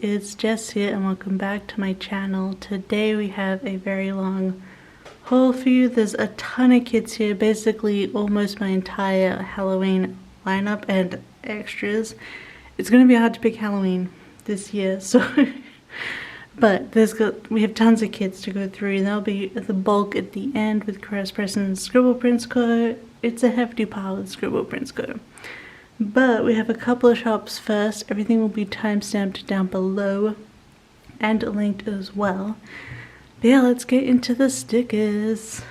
it's Jess here and welcome back to my channel. Today we have a very long haul for you. There's a ton of kits here, basically almost my entire Halloween lineup and extras. It's going to be hard to pick Halloween this year, so but we have tons of kits to go through, and that'll be the bulk at the end with PrintPression and Scribble Prints Co. It's a hefty pile with Scribble Prints Co. But we have a couple of shops first. Everything will be timestamped down below and linked as well. But yeah, let's get into the stickers.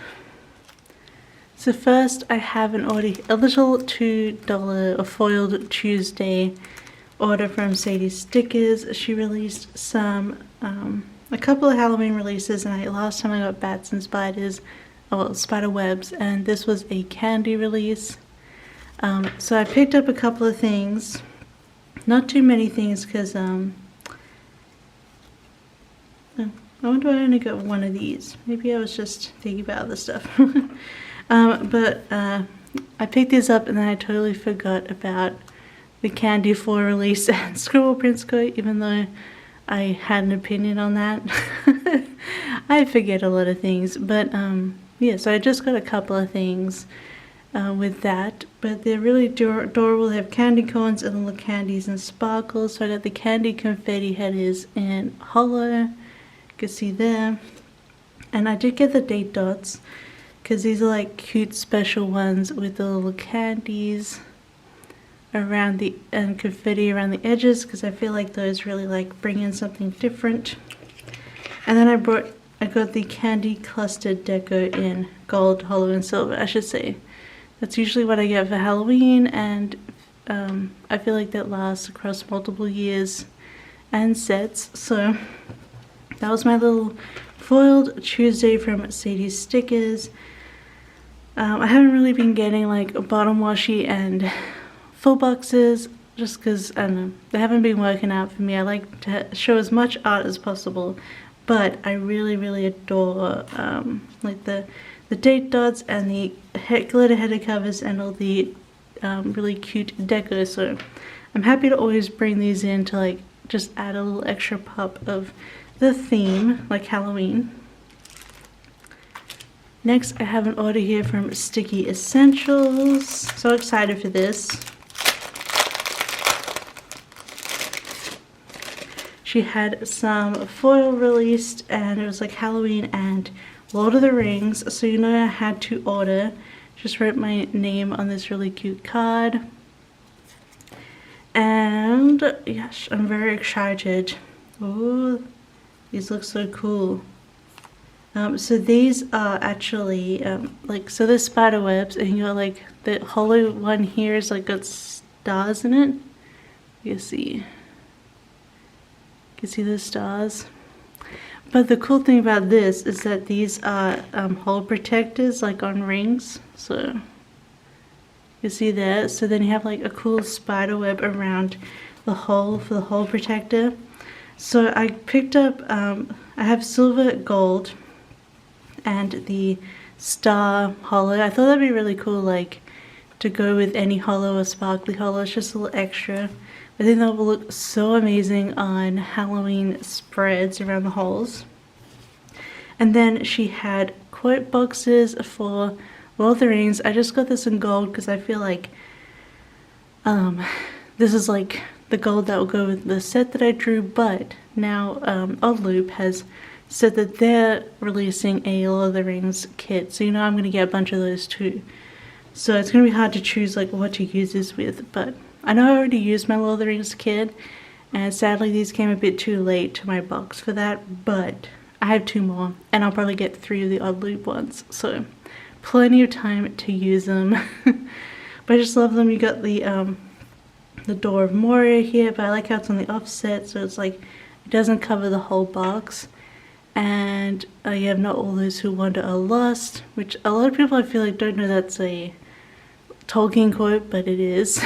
So first I have a little $2 or foiled Tuesday order from Sadie Stickers. She released a couple of Halloween releases, and last time I got bats and spiders, spider webs, and this was a candy release. So I picked up a couple of things, not too many things, because I wonder why I only got one of these. Maybe I was just thinking about other stuff. But I picked these up and then I totally forgot about the Candy 4 release and Scribble Prints Co, even though I had an opinion on that. I forget a lot of things, but yeah, so I just got a couple of things with that, but they're really adorable. They have candy cones and little candies and sparkles. So I got the candy confetti headers in hollow, you can see there, and I did get the date dots because these are like cute special ones with the little candies around and confetti around the edges, because I feel like those really like bring in something different. And then I got the candy clustered deco in gold, hollow, and silver. I should say that's usually what I get for Halloween, and I feel like that lasts across multiple years and sets. So that was my little foiled Tuesday from Sadie Stickers. I haven't really been getting like bottom washi and full boxes just because, I don't know, they haven't been working out for me. I like to show as much art as possible, but I really adore like the date dots and the glitter header covers and all the really cute deco. So I'm happy to always bring these in to like just add a little extra pop of the theme, like Halloween. Next I have an order here from Sticky Essentials. So excited for this. She had some foil released, and it was like Halloween and Lord of the Rings, so you know I had to order. Just wrote my name on this really cute card. And yes, I'm very excited. Oh, these look so cool. So these are actually so there's spider webs, and you got like the hollow one here is like got stars in it. You see the stars. But the cool thing about this is that these are hole protectors, like on rings. So you see that. So then you have like a cool spider web around the hole for the hole protector. So I picked up, I have silver, gold, and the star hollow. I thought that'd be really cool, like to go with any hollow or sparkly hollow. It's just a little extra. I think that will look so amazing on Halloween spreads around the holes. And then she had quote boxes for Lord of the Rings. I just got this in gold because I feel like this is like the gold that will go with the set that I drew, but now Odd Loop has said that they're releasing a Lord of the Rings kit, so you know I'm going to get a bunch of those too. So it's going to be hard to choose like what to use this with, but I know I already used my Lord of the Rings kit, and sadly these came a bit too late to my box for that, but I have 2 more, and I'll probably get 3 of the Odd Loop ones, so plenty of time to use them. But I just love them. You got the Door of Moria here, but I like how it's on the offset, so it's like it doesn't cover the whole box. And you have Not All Those Who Wander Are Lost, which a lot of people I feel like don't know that's a Tolkien quote, but it is.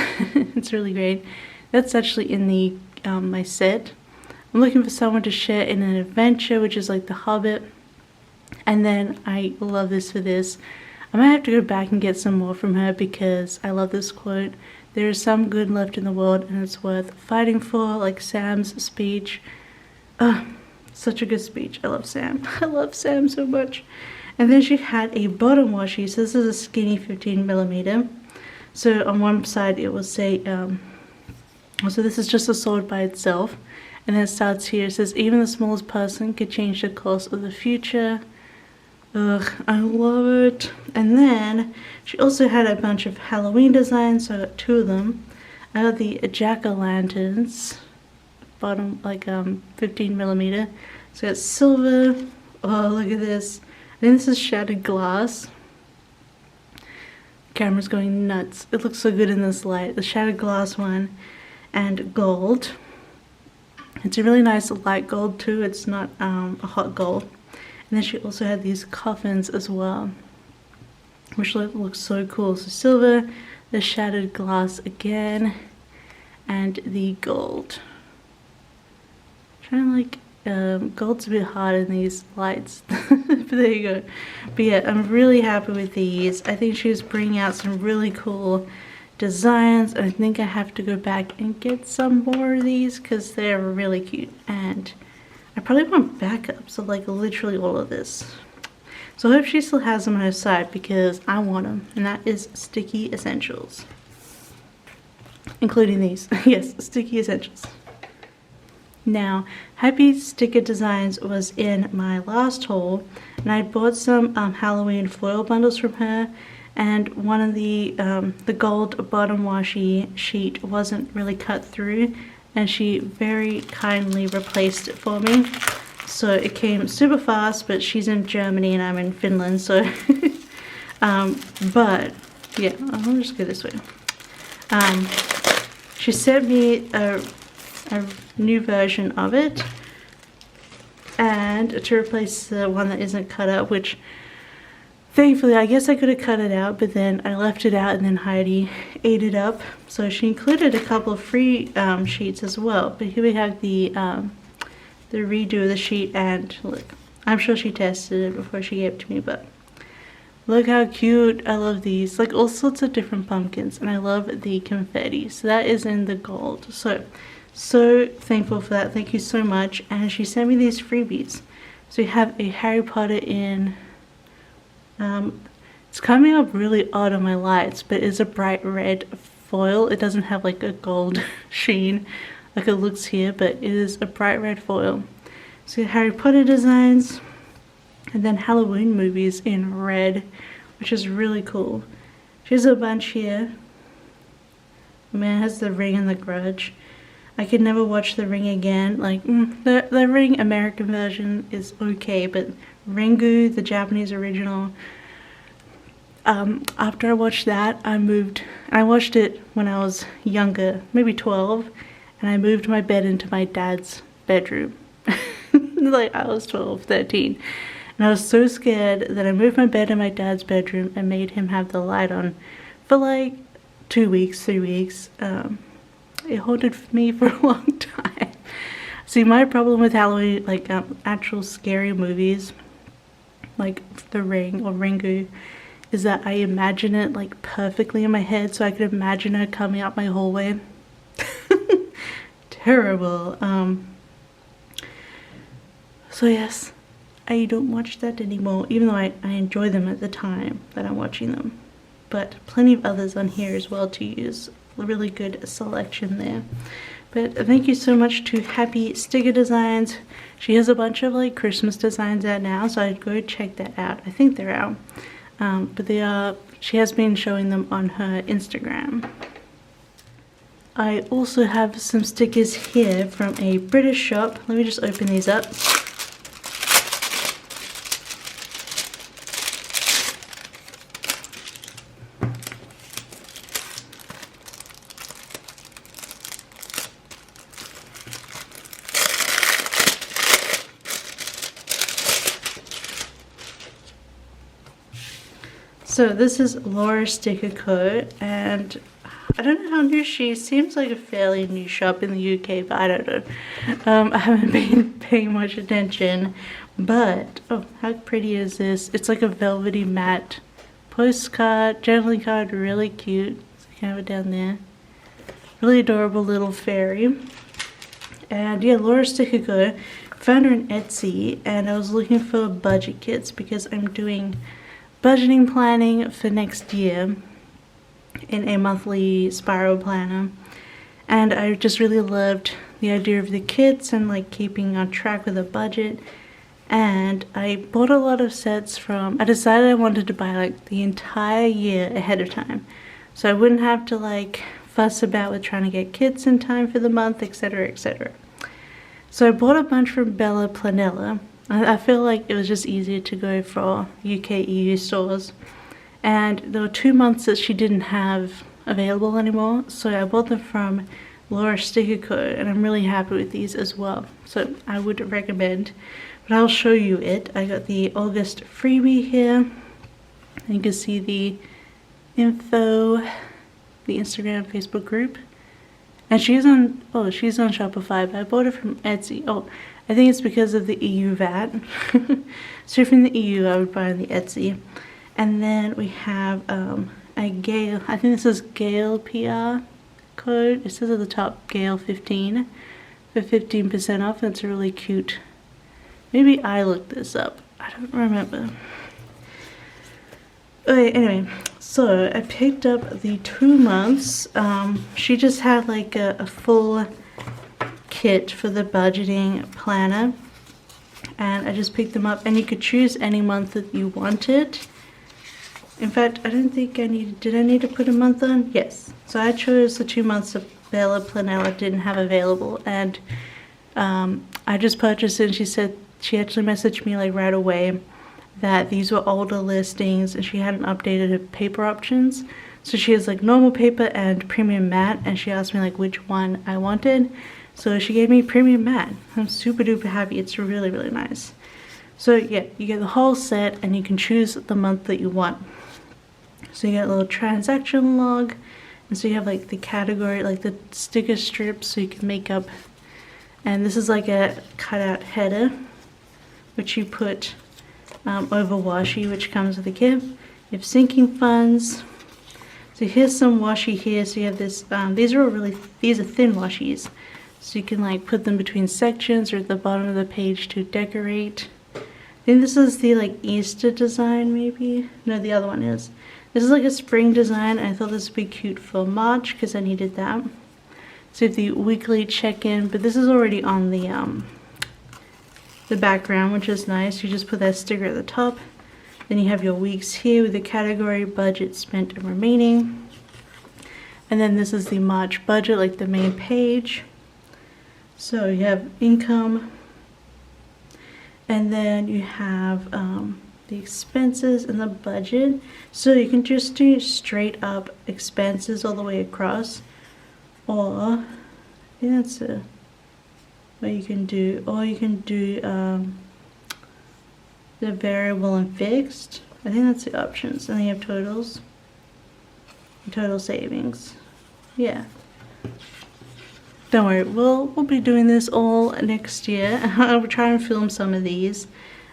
It's really great. That's actually in the my set. I'm looking for someone to share in an adventure, which is like The Hobbit. And then I love this for this. I might have to go back and get some more from her because I love this quote. there is some good left in the world and it's worth fighting for, like Sam's speech. Such a good speech. I love Sam. I love Sam so much. And then she had a bottom washi. So this is a skinny 15mm. So on one side it will say, so this is just a sword by itself. And then it starts here. It says, even the smallest person could change the course of the future. Ugh, I love it. And then she also had a bunch of Halloween designs. So I got 2 of them. I got the jack-o'-lanterns. Bottom, like 15mm. So it's silver. Oh, look at this. I think this is shattered glass. Camera's going nuts. It looks so good in this light. The shattered glass one. And gold. It's a really nice light gold too. It's not a hot gold. And then she also had these coffins as well, which looks so cool. So silver, the shattered glass again, and the gold. Trying to like, gold's a bit hard in these lights. But there you go. But yeah, I'm really happy with these. I think she was bringing out some really cool designs. I think I have to go back and get some more of these because they're really cute. And I probably want backups of like literally all of this. So I hope she still has them on her side because I want them. And that is Sticky Essentials. Including these. Yes, Sticky Essentials. Now, Happy Sticker Designs was in my last haul. And I bought some Halloween foil bundles from her. And one of the gold bottom washi sheet wasn't really cut through. And she very kindly replaced it for me. So it came super fast, but she's in Germany and I'm in Finland, so but yeah, I'll just go this way. She sent me a new version of it and to replace the one that isn't cut up, which thankfully I guess I could have cut it out, but then I left it out and then Heidi ate it up. So she included a couple of free sheets as well. But here we have the redo of the sheet, and look, I'm sure she tested it before she gave it to me, but look how cute. I love these, like all sorts of different pumpkins, and I love the confetti. So that is in the gold. So thankful for that. Thank you so much. And she sent me these freebies. So we have a Harry Potter in it's coming up really odd on my lights, but it's a bright red foil. It doesn't have like a gold sheen like it looks here, but it is a bright red foil. So Harry Potter designs, and then Halloween movies in red, which is really cool. She's a bunch here. Man, it has The Ring and The Grudge. I could never watch The Ring again. Like, the Ring American version is okay, but Ringu, the Japanese original, after I watched that, I watched it when I was younger, maybe 12, and I moved my bed into my dad's bedroom. Like, I was 12, 13. And I was so scared that I moved my bed in my dad's bedroom and made him have the light on for like 2 weeks, 3 weeks. It haunted me for a long time. See, my problem with Halloween, like actual scary movies, like The Ring or Ringu, is that I imagine it like perfectly in my head, so I could imagine her coming up my hallway. Terrible. So yes, I don't watch that anymore, even though I enjoy them at the time that I'm watching them. But plenty of others on here as well to use. A really good selection there. But thank you so much to Happy Sticker Designs. She has a bunch of like Christmas designs out now, so I'd go check that out. I think they're out. But they are, she has been showing them on her Instagram. I also have some stickers here from a British shop. Let me just open these up. So this is LaurasStickerCo, and I don't know how new she is. Seems like a fairly new shop in the UK, but I don't know. I haven't been paying much attention, but oh, how pretty is this? It's like a velvety matte postcard, gently card, really cute. So you can have it down there. Really adorable little fairy. And yeah, LaurasStickerCo. Found her on Etsy, and I was looking for budget kits because I'm doing budgeting planning for next year in a monthly spiral planner, and I just really loved the idea of the kits and like keeping on track with a budget. And I bought a lot of sets from, I decided I wanted to buy like the entire year ahead of time, so I wouldn't have to like fuss about with trying to get kits in time for the month, etc, etc. So I bought a bunch from Bella Planella. I feel like it was just easier to go for UK EU stores, and there were 2 months that she didn't have available anymore, so I bought them from LaurasStickerCo, and I'm really happy with these as well, so I would recommend. But I'll show you it. I got the August freebie here, and you can see the info, the Instagram, Facebook group. And she's on Shopify, but I bought it from Etsy. Oh, I think it's because of the EU VAT. So from the EU, I would buy on the Etsy. And then we have a Gale, I think this is Gale PR code. It says at the top, Gale 15 for 15% off. It's really cute. Maybe I looked this up. I don't remember. Okay, anyway, so I picked up the 2 months. She just had like a full kit for the budgeting planner, and I just picked them up, and you could choose any month that you wanted. In fact, I don't think I needed, did I need to put a month on? Yes. So I chose the 2 months that Bella Planella didn't have available, and I just purchased it, and she said, she actually messaged me like right away that these were older listings and she hadn't updated her paper options. So she has like normal paper and premium matte, and she asked me like which one I wanted. So she gave me premium matte. I'm super duper happy. It's really, really nice. So yeah, you get the whole set and you can choose the month that you want. So you get a little transaction log, and so you have like the category, like the sticker strips so you can make up. And this is like a cutout header, which you put over washi, which comes with the kit. You have sinking funds. So here's some washi here. So you have this, these are thin washies. So you can like put them between sections or at the bottom of the page to decorate. I think this is the like Easter design maybe. No, the other one is. This is like a spring design. I thought this would be cute for March because I needed that. So you have the weekly check-in, but this is already on the background, which is nice. You just put that sticker at the top. Then you have your weeks here with the category, budget, spent, and remaining. And then this is the March budget, like the main page. So you have income. And then you have the expenses and the budget. So you can just do straight up expenses all the way across. Or, I think that's what you can do. Or you can do the variable and fixed. I think that's the options. And then you have totals. Total savings. Yeah. Don't worry, we'll be doing this all next year. I'll try and film some of these.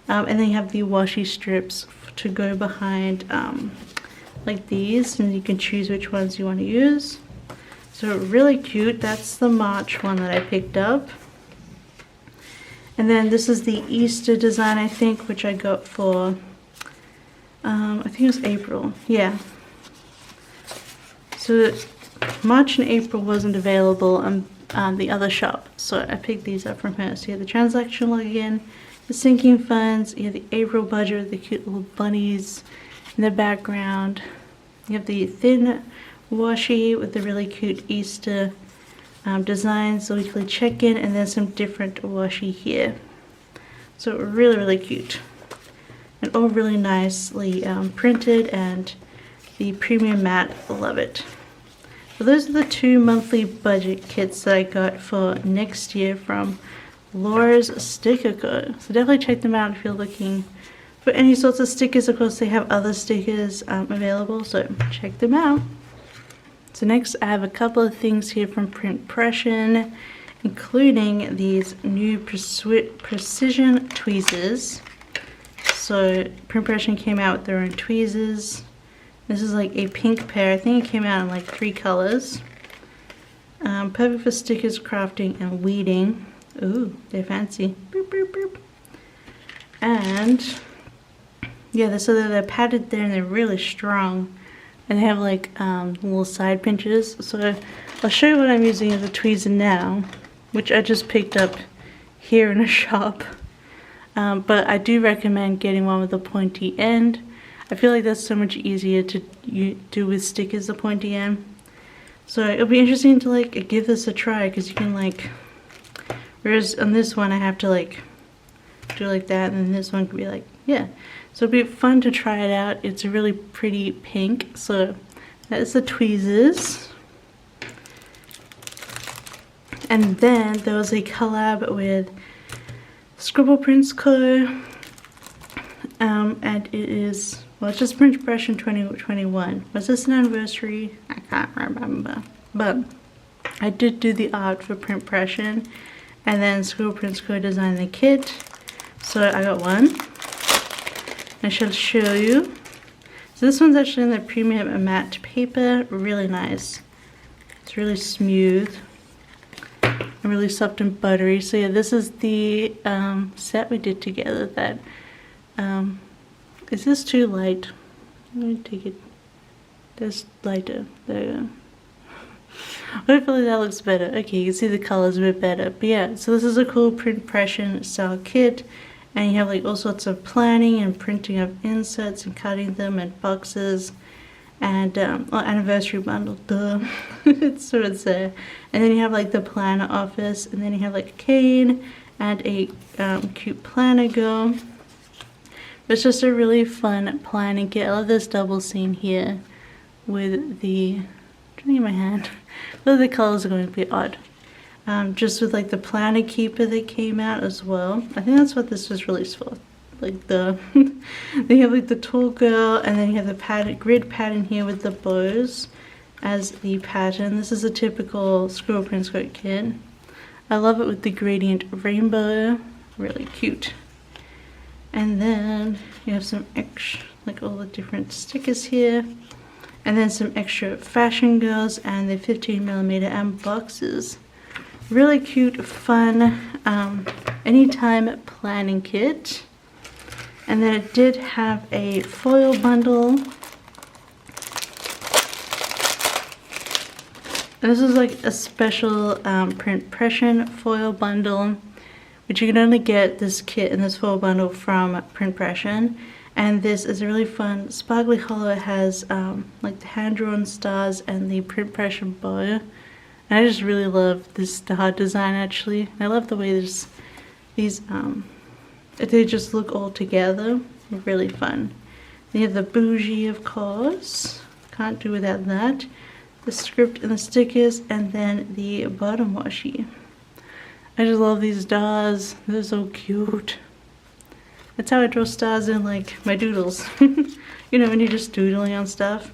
And then you have the washi strips to go behind like these, and you can choose which ones you want to use. So really cute. That's the March one that I picked up. And then this is the Easter design, I think, which I got for, I think it was April. Yeah. So March and April wasn't available on the other shop, so I picked these up from her. So you have the transaction log again, the sinking funds, you have the April budget with the cute little bunnies in the background. You have the thin washi with the really cute Easter designs, the weekly check-in, and then some different washi here. So really, really cute. And all really nicely printed, and the premium matte, love it. So those are the 2 monthly budget kits that I got for next year from LaurasStickerCo. So definitely check them out if you're looking for any sorts of stickers. Of course, they have other stickers available, so check them out. So next I have a couple of things here from PrintPression, including these new precision tweezers. So PrintPression came out with their own tweezers. This is like a pink pair. I think it came out in like 3 colors. Perfect for stickers, crafting, and weeding. Ooh, they're fancy. Boop, boop, boop. And yeah, so they're padded there and they're really strong. And they have like little side pinches. So I'll show you what I'm using as a tweezer now, which I just picked up here in a shop. But I do recommend getting one with a pointy end. I feel like that's so much easier to do with stickers, the pointy end. So it'll be interesting to like give this a try, because you can like, whereas on this one I have to like do like that, and then this one could be like, yeah. So it'll be fun to try it out. It's a really pretty pink. So that's the tweezers. And then there was a collab with Scribble Prints Co. And it is, well, it's just PrintPression 2021. Was this an anniversary? I can't remember. But I did do the art for PrintPression, and then Scribble Prints Co designed the kit. So I got one. I shall show you. So this one's actually in the premium matte paper. Really nice. It's really smooth and really soft and buttery. So yeah, this is the set we did together. That is this too light? Let me take it. That's lighter. There you go. Hopefully that looks better. Okay, you can see the colors a bit better. But yeah, so this is a cool PrintPression style kit. And you have like all sorts of planning and printing of inserts and cutting them in boxes. And well, anniversary bundle, duh. It's so it's there. And then you have like the planner office, and then you have like a cane and a cute planner go. But it's just a really fun planning kit. I love this double seam here with the, I'm trying to get my hand. Well, the colors are going to be odd. Just with like the planner keeper that came out as well. I think that's what this was released for. Like the, then you have like the tall girl, and then you have the pattern, grid pattern here with the bows as the pattern. This is a typical Scribble Prints Co kit. I love it with the gradient rainbow, really cute. And then you have some extra, like all the different stickers here. And then some extra fashion girls and the 15mm and boxes. Really cute, fun, anytime planning kit. And then it did have a foil bundle. And this is like a special PrintPression foil bundle, which you can only get this kit and this foil bundle from PrintPression. And this is a really fun sparkly hollow. It has like the hand-drawn stars and the PrintPression bow. And I just really love this star design actually. I love the way these they just look all together. Really fun. Then you have the bougie, of course. Can't do without that. The script and the stickers, and then the bottom washi. I just love these stars. They're so cute. That's how I draw stars in like my doodles. You know, when you're just doodling on stuff.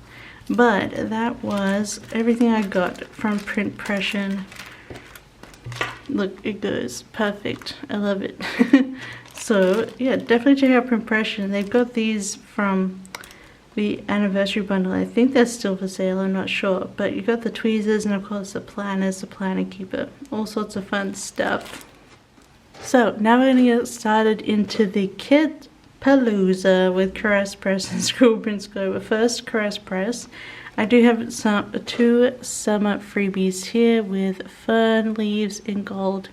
But that was everything I got from PrintPression. Look, it goes perfect. I love it. So yeah, definitely check out PrintPression. They've got these from the anniversary bundle. I think they're still for sale, I'm not sure. But you got the tweezers and of course the planners, the planner keeper. All sorts of fun stuff. So now we're going to get started into the kit palooza with Criz Press and Scribble Prints Co. But first, Criz Press. I do have two summer freebies here with fern leaves in gold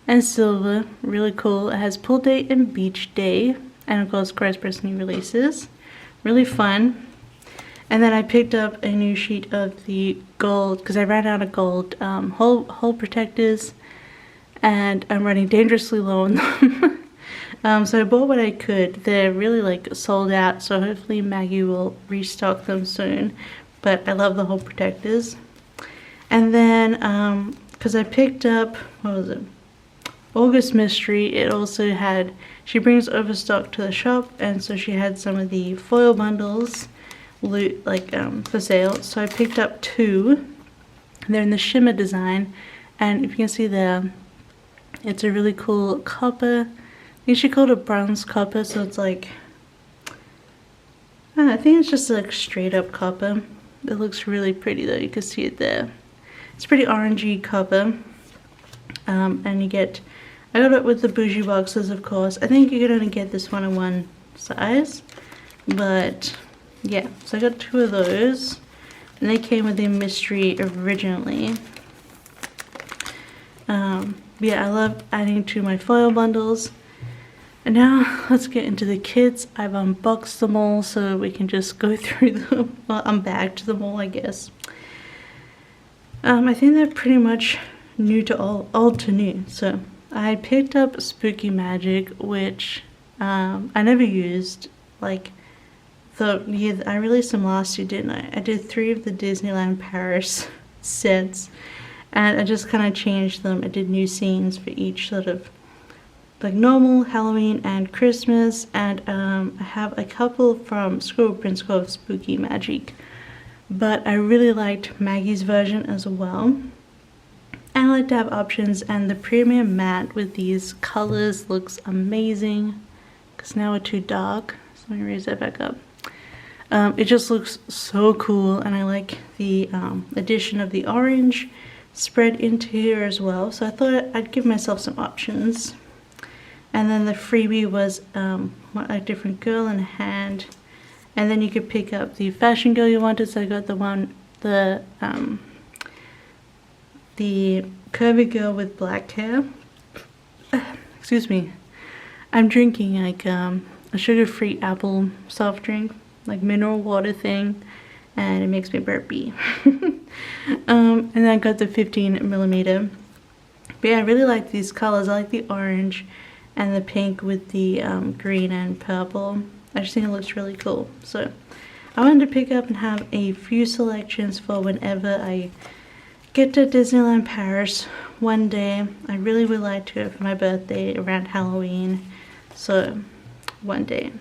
and silver. Really cool. It has pull date and beach day, and of course Criz Press new releases. Really fun. And then I picked up a new sheet of the gold because I ran out of gold hole protectors, and I'm running dangerously low on them. So I bought what I could. They're really like sold out, so hopefully Maggie will restock them soon. But I love the hole protectors. And then because I picked up, what was it, August Mystery, it also had, she brings overstock to the shop, and so she had some of the foil bundles like for sale. So I picked up two. They're in the shimmer design, and if you can see there, it's a really cool copper. I think she called it bronze copper, so it's like, I think it's just like straight up copper. It looks really pretty though, you can see it there. It's pretty orangey cover. And you get, I got it with the bougie boxes, of course. I think you could only get this one in one size, but yeah, so I got 2 of those, and they came with the mystery originally. Yeah, I love adding to my foil bundles. And now let's get into the kits. I've unboxed them all so we can just go through them. Well, unbagged them all, I guess. I think they're pretty much new to old to new. So I picked up Spooky Magic, which I never used. Like the year I released them last year, didn't I? I did 3 of the Disneyland Paris sets, and I just kind of changed them. I did new scenes for each sort of like normal, Halloween, and Christmas. And I have a couple from Scribble Prints Co of Spooky Magic, but I really liked Maggie's version as well. And I like to have options, and the premium matte with these colors looks amazing, because now we're too dark. So let me raise that back up. It just looks so cool, and I like the addition of the orange spread into here as well. So I thought I'd give myself some options. And then the freebie was a different girl in a hand, and then you could pick up the fashion girl you wanted. So I got the curvy girl with black hair. Excuse me. I'm drinking like a sugar-free apple soft drink, like mineral water thing, and it makes me burpy. And then I got the 15mm. But yeah, I really like these colors. I like the orange and the pink with the green and purple. I just think it looks really cool. So I wanted to pick up and have a few selections for whenever I get to Disneyland Paris one day. I really would like to go for my birthday around Halloween. So one day.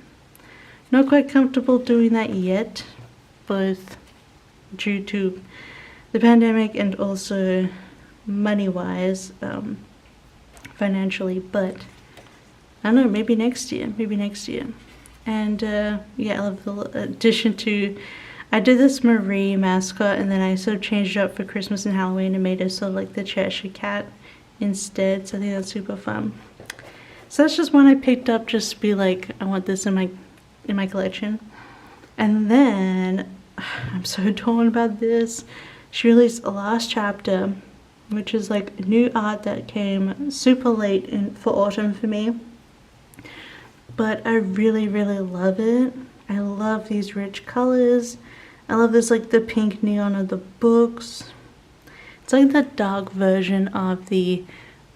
Not quite comfortable doing that yet, both due to the pandemic and also money-wise, financially, but I don't know, maybe next year. And yeah, I love the addition to, I did this Marie mascot, and then I sort of changed it up for Christmas and Halloween and made it sort of like the Cheshire Cat instead. So I think that's super fun. So that's just one I picked up just to be like, I want this in my collection. And then I'm so torn about this. She released LaurasStickerCo Chapter, which is like new art that came super late for autumn for me. But I really, really love it. I love these rich colors. I love this, like the pink neon of the books. It's like the dark version of the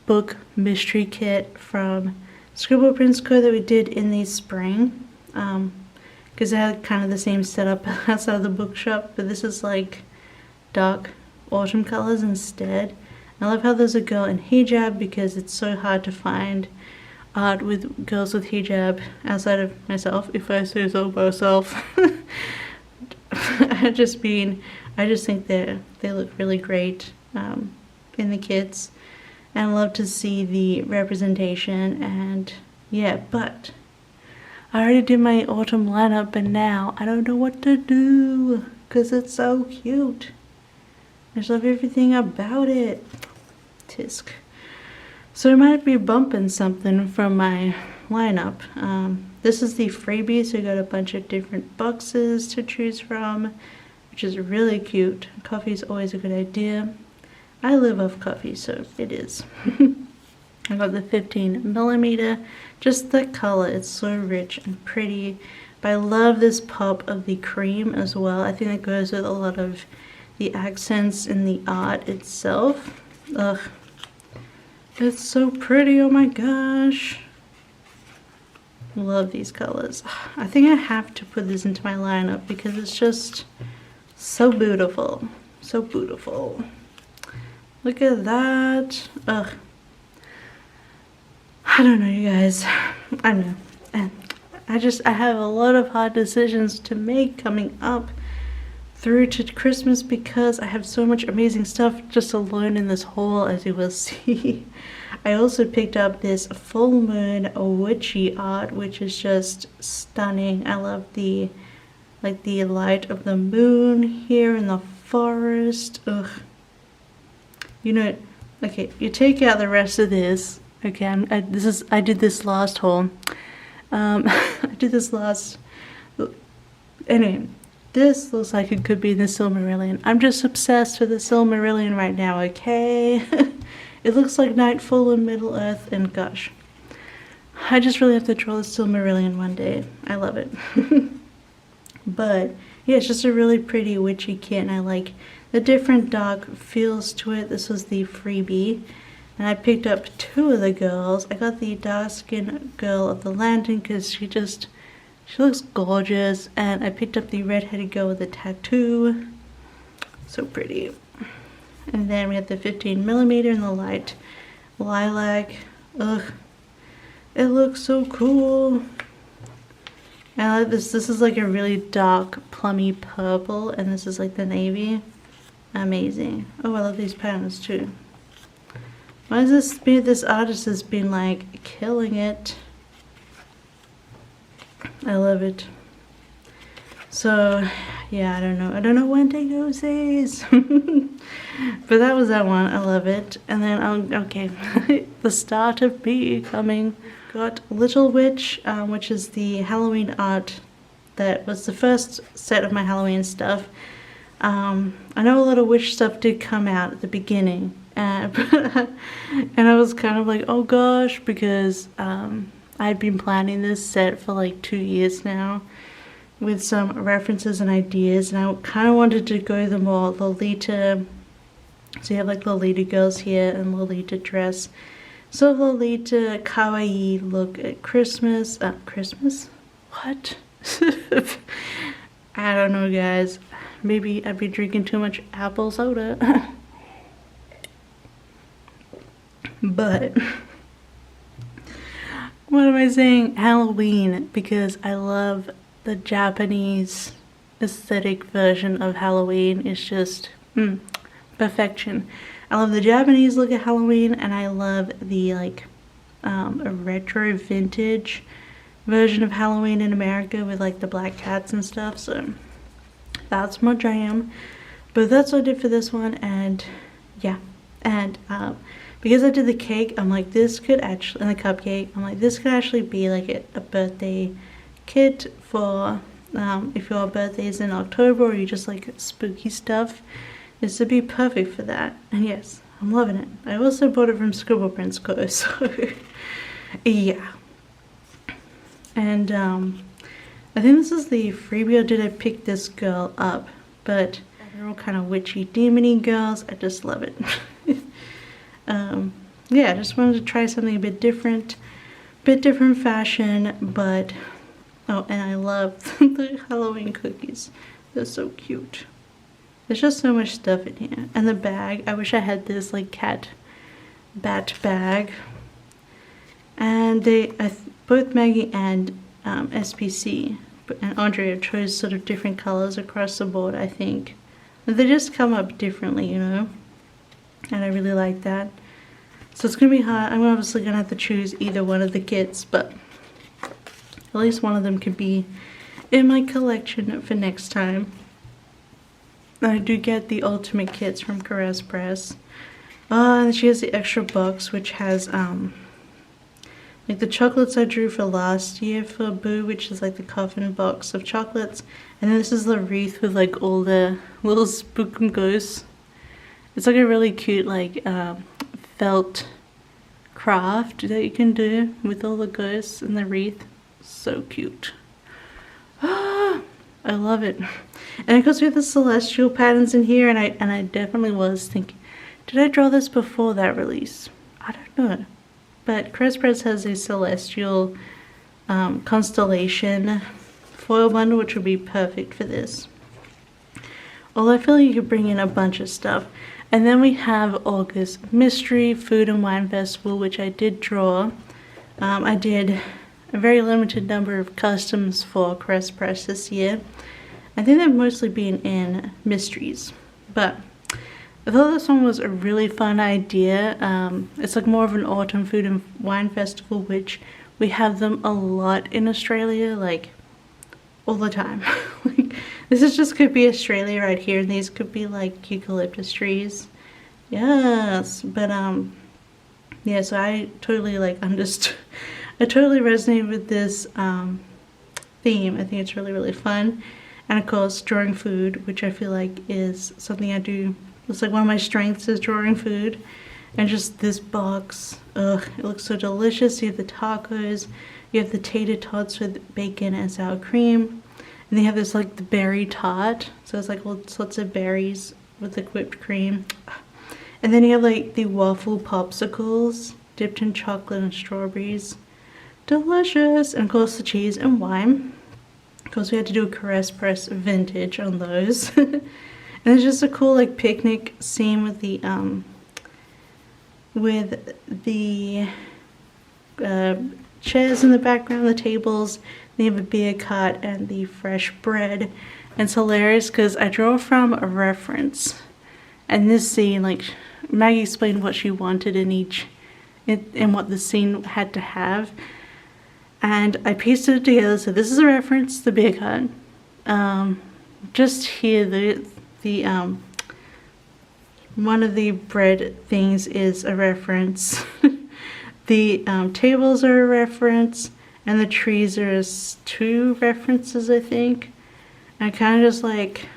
book mystery kit from Scribble Prints Co that we did in the spring. Because it had kind of the same setup outside of the bookshop, but this is like dark autumn colors instead. I love how there's a girl in hijab, because it's so hard to find art with girls with hijab outside of myself, if I say so myself. I just think they look really great in the kits, and I love to see the representation. And yeah, but I already did my autumn lineup, and now I don't know what to do because it's so cute. I just love everything about it. Tisk. So I might be bumping something from my lineup. This is the freebie, so you got a bunch of different boxes to choose from, which is really cute. Coffee is always a good idea. I live off coffee, so it is. I got the 15mm. Just the color, it's so rich and pretty. But I love this pop of the cream as well. I think that goes with a lot of the accents in the art itself. Ugh. It's so pretty, oh my gosh. Love these colors. I think I have to put this into my lineup because it's just so beautiful. So beautiful. Look at that. Ugh. I don't know, you guys. I don't know. And I have a lot of hard decisions to make coming up through to Christmas because I have so much amazing stuff just alone in this haul, as you will see. I also picked up this full moon witchy art, which is just stunning. I love the light of the moon here in the forest. Ugh. you know, okay, you take out the rest of this. Okay, I did this last haul. I did this last. Anyway, this looks like it could be the Silmarillion. I'm just obsessed with the Silmarillion right now. Okay, it looks like Nightfall in Middle Earth, and gosh, I just really have to draw the Silmarillion one day. I love it. But yeah, it's just a really pretty witchy kit, and I like the different dark feels to it. This was the freebie, and I picked up 2 of the girls. I got the dark skin girl of the lantern because she looks gorgeous, and I picked up the redheaded girl with the tattoo. So pretty. And then we have the 15mm in the light lilac. Ugh, it looks so cool. And I like this. This is like a really dark plummy purple, and this is like the navy. Amazing. Oh, I love these patterns too. Why is this artist has been like killing it. I love it. So yeah, I don't know when to go says. But that was that one. I love it. And then okay, the start of me coming. Got Little Witch, which is the Halloween art that was the first set of my Halloween stuff. I know a lot of witch stuff did come out at the beginning, and I was kind of like, oh gosh, because I'd been planning this set for like 2 years now with some references and ideas, and I kind of wanted to go the more Lolita. So you have like Lolita girls here and Lolita dress. So Lolita kawaii look at Christmas. Christmas? What? I don't know, guys. Maybe I'd be drinking too much apple soda. But what am I saying? Halloween, because I love the Japanese aesthetic version of Halloween. It's just perfection. I love the Japanese look at Halloween, and I love the like a retro vintage version of Halloween in America with like the black cats and stuff. So that's my jam. But that's what I did for this one, and yeah. And because I did the cake, I'm like, this could actually, and the cupcake, I'm like, this could actually be like a birthday kit for if your birthday is in October or you just like spooky stuff. This would be perfect for that. And yes, I'm loving it. I also bought it from Scribble Prints Co, so yeah. And I think this is the freebie, or did I pick this girl up? But they're all kind of witchy, demony girls. I just love it. Yeah, I just wanted to try something a bit different fashion, but oh, and I love the Halloween cookies. They're so cute. There's just so much stuff in here. And the bag, I wish I had this like bat bag. And both Maggie and SPC and Andrea chose sort of different colors across the board, I think. But they just come up differently, you know? And I really like that. So it's going to be hard. I'm obviously going to have to choose either one of the kits, but at least one of them could be in my collection for next time. I do get the ultimate kits from Criz Press. And she has the extra box, which has like the chocolates I drew for last year for Boo, which is like the coffin box of chocolates. And then this is the wreath with like all the little spook and ghosts. It's like a really cute like felt craft that you can do with all the ghosts and the wreath. So cute. I love it. And it goes with the celestial patterns in here, and I definitely was thinking, did I draw this before that release? I don't know. But Criz Press has a celestial constellation foil bundle, which would be perfect for this. Although I feel like you could bring in a bunch of stuff. And then we have August Mystery Food and Wine Festival, which I did draw. I did a very limited number of customs for Criz Press this year. I think they've mostly been in mysteries, but I thought this one was a really fun idea. It's like more of an autumn food and wine festival, which we have them a lot in Australia, like all the time. Like, this is just could be Australia right here, and these could be like eucalyptus trees. Yes, but yeah, so I totally like understood. I totally resonated with this theme. I think it's really, really fun. And of course, drawing food, which I feel like is something I do. It's like one of my strengths is drawing food. And just this box, ugh, it looks so delicious. You have the tacos, you have the tater tots with bacon and sour cream. And they have this like the berry tart. So it's like all sorts of berries with the whipped cream. And then you have like the waffle popsicles dipped in chocolate and strawberries. Delicious. And of course the cheese and wine. Of course we had to do a Caress Press vintage on those. And it's just a cool like picnic scene with the chairs in the background, the tables. They have a beer cart and the fresh bread. And it's hilarious because I draw from a reference. And this scene, like, Maggie explained what she wanted in each, and what the scene had to have. And I pasted it together. So this is a reference, the beer cart. Just here, the one of the bread things is a reference. The tables are a reference, and the trees are 2 references, I think. I kind of just like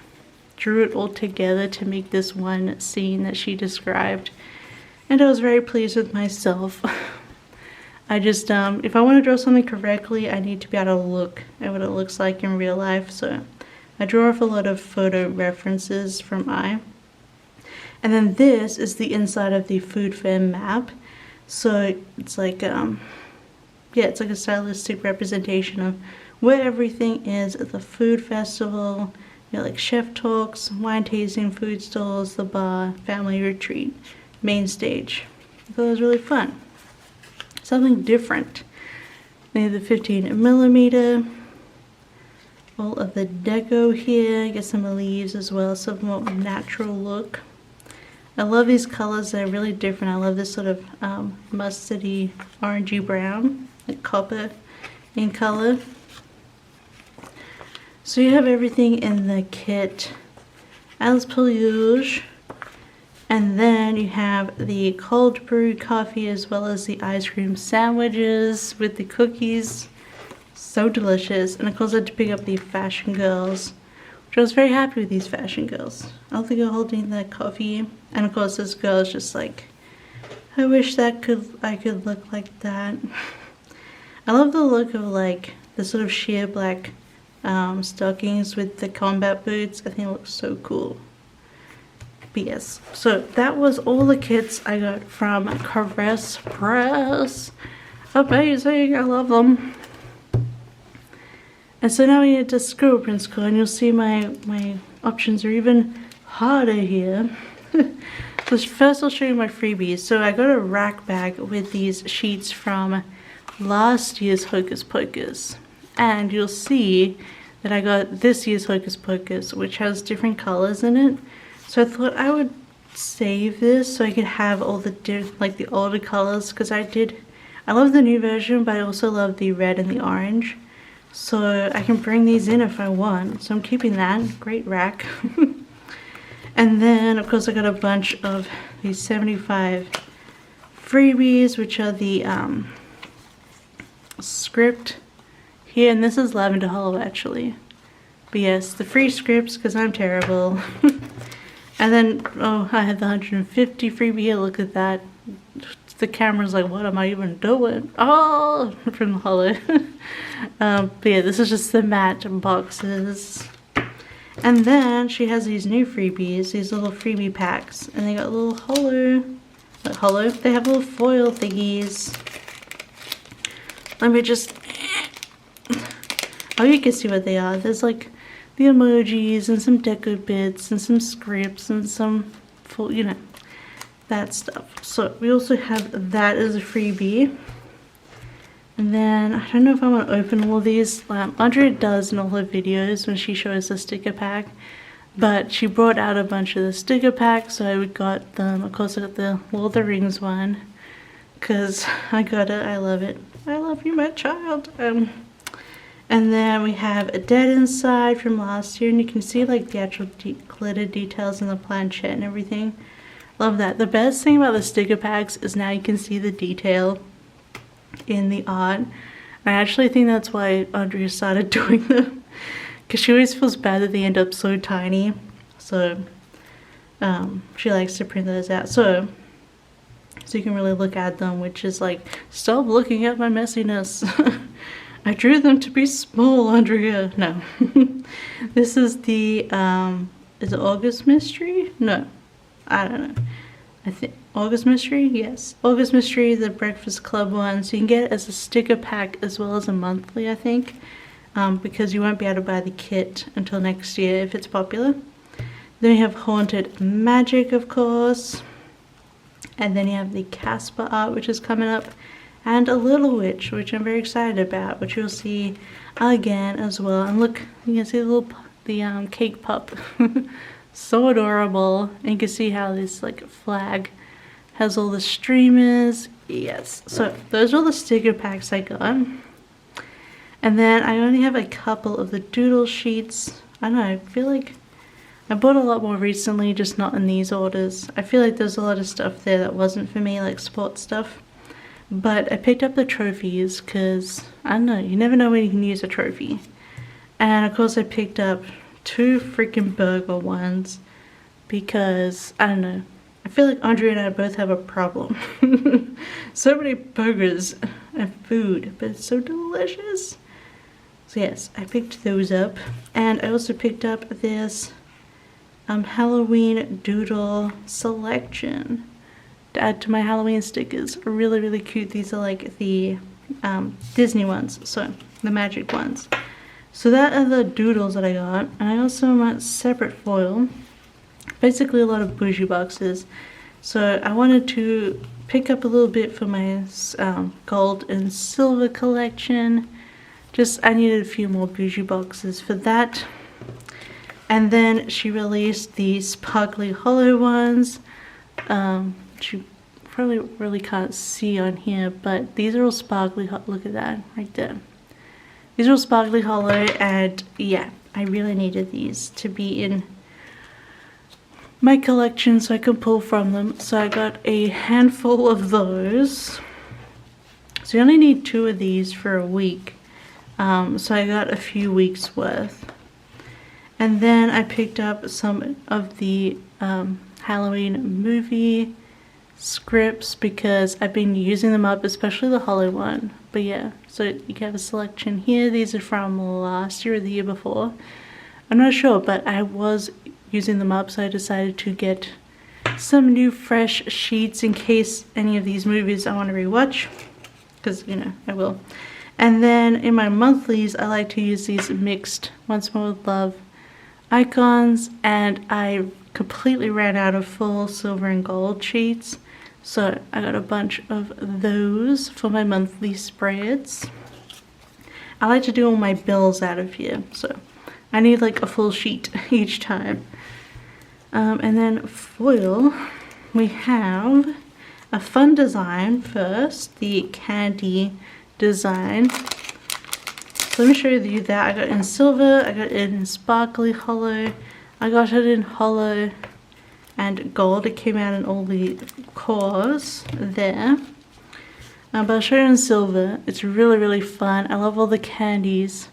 drew it all together to make this one scene that she described, and I was very pleased with myself. I just, if I want to draw something correctly, I need to be able to look at what it looks like in real life, so I draw off a lot of photo references from I. And then this is the inside of the food fair map. So it's like, yeah, it's like a stylistic representation of where everything is at the food festival. You know, like chef talks, wine tasting, food stalls, the bar, family retreat, main stage. I thought it was really fun. Something different. They have the 15mm. All of the deco here. Get some leaves as well, some more natural look. I love these colors, they're really different. I love this sort of mustardy, orangey brown, like copper in color. So you have everything in the kit as per usual. And then you have the cold brew coffee as well as the ice cream sandwiches with the cookies. So delicious. And of course I had to pick up the Fashion Girls. I was very happy with these Fashion Girls. I don't think I'm holding that coffee. And of course this girl is just like, I wish that I could look like that. I love the look of like the sort of sheer black stockings with the combat boots. I think it looks so cool. But yes, so that was all the kits I got from Caress Press. Amazing, I love them. And so now we get to Scribble Prints Co, and you'll see my options are even harder here. So first I'll show you my freebies. So I got a rack bag with these sheets from last year's Hocus Pocus. And you'll see that I got this year's Hocus Pocus, which has different colors in it. So I thought I would save this so I could have all the like the older colors, because I love the new version, but I also love the red and the orange. So I can bring these in if I want. So I'm keeping that. Great rack. And then, of course, I got a bunch of these 75 freebies, which are the script here. And this is Lavender Hollow, actually. But yes, the free scripts, because I'm terrible. And then, oh, I had the 150 freebie here. Look at that. The camera's like, what am I even doing? Oh, from the hollow. But yeah, this is just the matte boxes. And then she has these new freebies, these little freebie packs. And they got little hollow. They have little foil thingies. Let me just, oh, you can see what they are. There's like the emojis and some deco bits and some scripts and some full, you know, that stuff. So we also have that as a freebie. And then I don't know if I want to open all these. Andrea does in all her videos when she shows the sticker pack, but she brought out a bunch of the sticker packs, so I got them. Of course I got the Lord of the Rings one because I got it. I love it. I love you, my child. And then we have a Dead Inside from last year, and you can see like the actual glitter details in the planchette and everything. Love that. The best thing about the sticker packs is now you can see the detail in the art. I actually think that's why Andrea started doing them, because she always feels bad that they end up so tiny. So she likes to print those out so you can really look at them, which is like, stop looking at my messiness. I drew them to be small, Andrea. No. This is the is it August Mystery? No, I don't know. I think August Mystery, yes. August Mystery, the Breakfast Club one. So you can get it as a sticker pack as well as a monthly, I think. Because you won't be able to buy the kit until next year if it's popular. Then we have Haunted Magic, of course. And then you have the Casper art, which is coming up. And a Little Witch, which I'm very excited about, which you'll see again as well. And look, you can see the cake pup. So adorable. And you can see how this like flag has all the streamers. Yes. So those are all the sticker packs I got. And then I only have a couple of the doodle sheets. I don't know, I feel like I bought a lot more recently, just not in these orders. I feel like there's a lot of stuff there that wasn't for me, like sports stuff. But I picked up the trophies because, I don't know, you never know when you can use a trophy. And of course I picked up 2 freaking burger ones because, I don't know, I feel like Andrea and I both have a problem. So many burgers and food, but it's so delicious. So yes, I picked those up. And I also picked up this Halloween doodle selection to add to my Halloween stickers. Really, really cute. These are like the Disney ones, so the magic ones. So that are the doodles that I got. And I also want separate foil, basically a lot of bougie boxes. So I wanted to pick up a little bit for my gold and silver collection. Just I needed a few more bougie boxes for that. And then she released the sparkly hollow ones. You probably really can't see on here, but these are all sparkly. Look at that right there. These are all sparkly hollow, and yeah, I really needed these to be in my collection so I can pull from them. So I got a handful of those. So you only need 2 of these for a week. So I got a few weeks worth. And then I picked up some of the Halloween movie scripts because I've been using them up, especially the hollow one. But yeah, so you have a selection here. These are from last year or the year before. I'm not sure, but I was using them up, so I decided to get some new fresh sheets in case any of these movies I want to rewatch, because, you know, I will. And then in my monthlies, I like to use these mixed Once More With Love icons, and I completely ran out of full silver and gold sheets, so I got a bunch of those for my monthly spreads. I like to do all my bills out of here, so I need like a full sheet each time. And then foil, we have a fun design first, the candy design. So let me show you that. I got it in silver, I got it in sparkly hollow, I got it in hollow and gold. It came out in all the cores there. But I'll show you in silver. It's really, really fun. I love all the candies.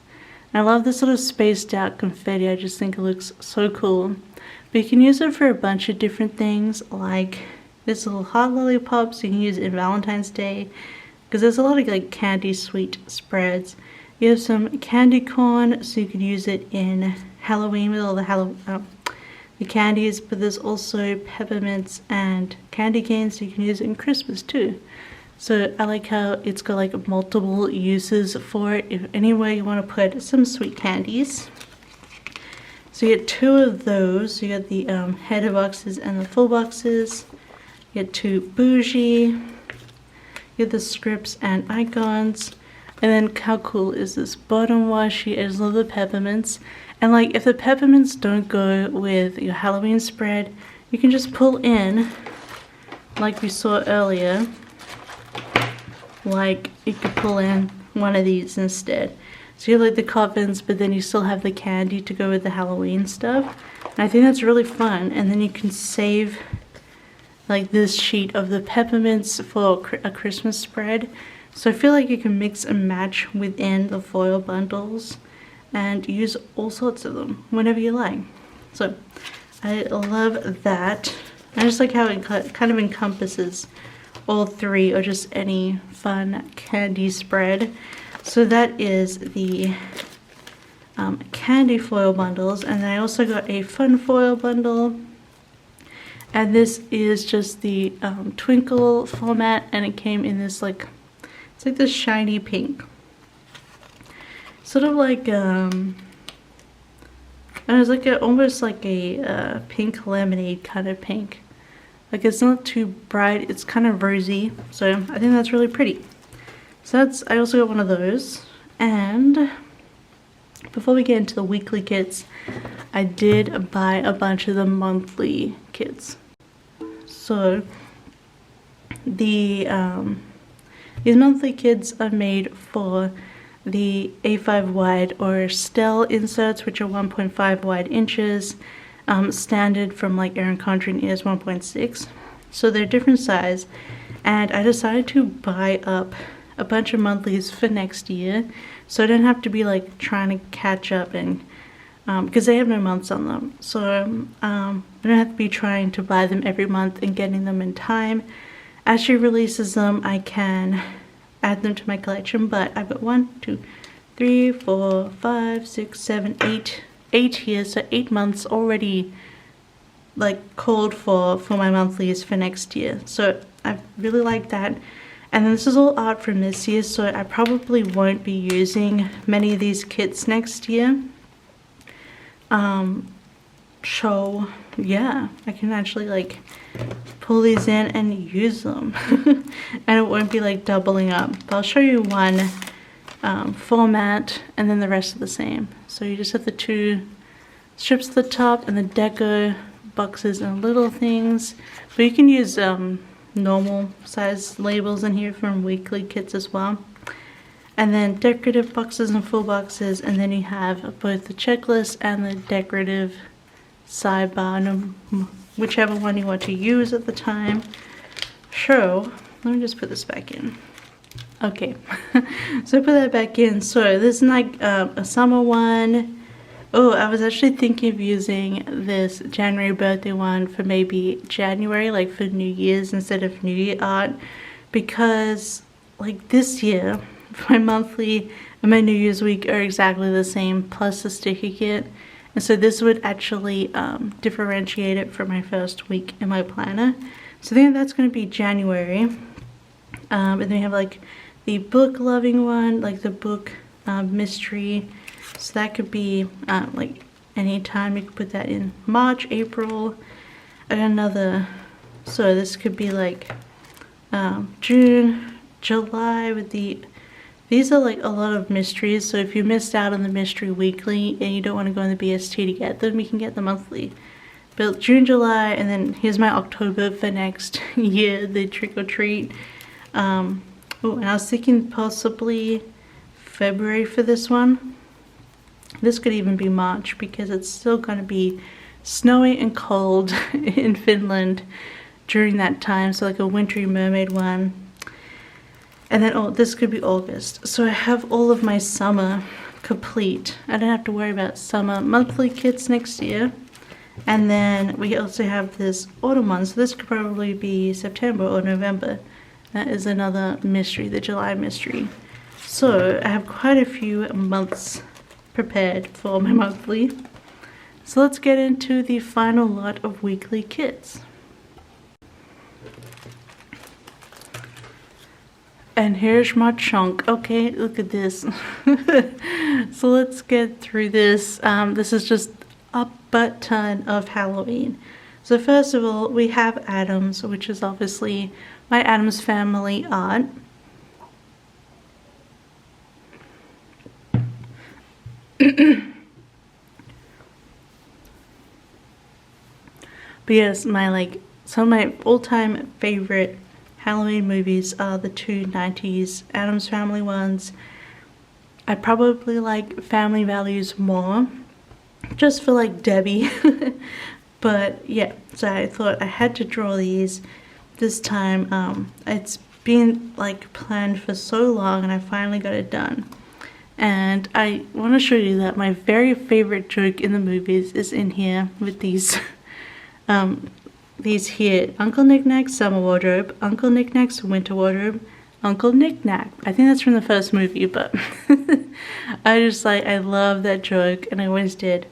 I love this sort of spaced out confetti. I just think it looks so cool. But you can use it for a bunch of different things, like this little heart lollipops. You can use it in Valentine's Day, because there's a lot of like candy sweet spreads. You have some candy corn, so you could use it in Halloween with all the candies, but there's also peppermints and candy canes, so you can use it in Christmas too. So I like how it's got like multiple uses for it, if anywhere you want to put some sweet candies. So you get 2 of those. You get the header boxes and the full boxes. You get 2 bougie. You get the scripts and icons. And then how cool is this bottom washi? I just love the peppermints. And like if the peppermints don't go with your Halloween spread, you can just pull in, like we saw earlier. Like you could pull in one of these instead. So you have like the coffins, but then you still have the candy to go with the Halloween stuff. And I think that's really fun. And then you can save like this sheet of the peppermints for a Christmas spread. So I feel like you can mix and match within the foil bundles and use all sorts of them whenever you like. So I love that. I just like how it kind of encompasses all three, or just any fun candy spread. So that is the candy foil bundles, and then I also got a fun foil bundle, and this is just the twinkle format, and it came in this like, it's like this shiny pink, sort of like and it's like almost like a pink lemonade kind of pink. Like, it's not too bright, it's kind of rosy, so I think that's really pretty. So that's, I also got one of those. And before we get into the weekly kits, I did buy a bunch of the monthly kits. So the these monthly kits are made for the A5 wide or Stell inserts, which are 1.5 wide inches. Standard from like Erin Condren is 1.6, so they're different size, and I decided to buy up a bunch of monthlies for next year, so I don't have to be like trying to catch up, and because they have no months on them, so I don't have to be trying to buy them every month and getting them in time. As she releases them, I can add them to my collection, but I've got 1, 2, 3, 4, 5, 6, 7, 8 here, so 8 months already like called for my monthlies for next year. So I really like that. And then this is all art from this year, so I probably won't be using many of these kits next year. So yeah, I can actually like pull these in and use them and it won't be like doubling up. But I'll show you one format, and then the rest are the same. So you just have the 2 strips at the top and the deco boxes and little things, but you can use normal size labels in here from weekly kits as well. And then decorative boxes and full boxes, and then you have both the checklist and the decorative sidebar, whichever one you want to use at the time. So let me just put this back in. Okay, so I put that back in. So this is like a summer one. Oh, I was actually thinking of using this January birthday one for maybe January, like for New Year's instead of New Year art, because like this year, my monthly and my New Year's week are exactly the same, plus the sticker kit. And so this would actually differentiate it from my first week in my planner. So I think that's going to be January. And then we have like the book loving one, like the book mystery. So that could be like anytime. You could put that in March, April, and another. So this could be like June, July with the. These are like a lot of mysteries. So if you missed out on the mystery weekly and you don't want to go in the BST to get them, you can get the monthly. But June, July, and then here's my October for next year, the trick or treat. Oh, and I was thinking possibly February for this one. This could even be March because it's still going to be snowy and cold in Finland during that time. So like a wintry mermaid one. And then, oh, this could be August. So I have all of my summer complete. I don't have to worry about summer monthly kits next year. And then we also have this autumn one. So this could probably be September or November. That is another mystery, the July mystery. So I have quite a few months prepared for my monthly. So let's get into the final lot of weekly kits. And here's my chunk. Okay, look at this. So let's get through this. This is just a butt ton of Halloween. So first of all, we have Adams, which is obviously my Adams Family art. But yes, some of my all-time favorite Halloween movies are the two 90s Addams Family ones. I probably like Family Values more, just for like Debbie. But yeah, so I thought I had to draw these this time. It's been like planned for so long and I finally got it done. And I want to show you that my very favorite joke in the movies is in here with these here. Uncle Knick-Knack's summer wardrobe, Uncle Knick-Knack's winter wardrobe, Uncle Knick-Knack. I think that's from the first movie, but I love that joke and I always did.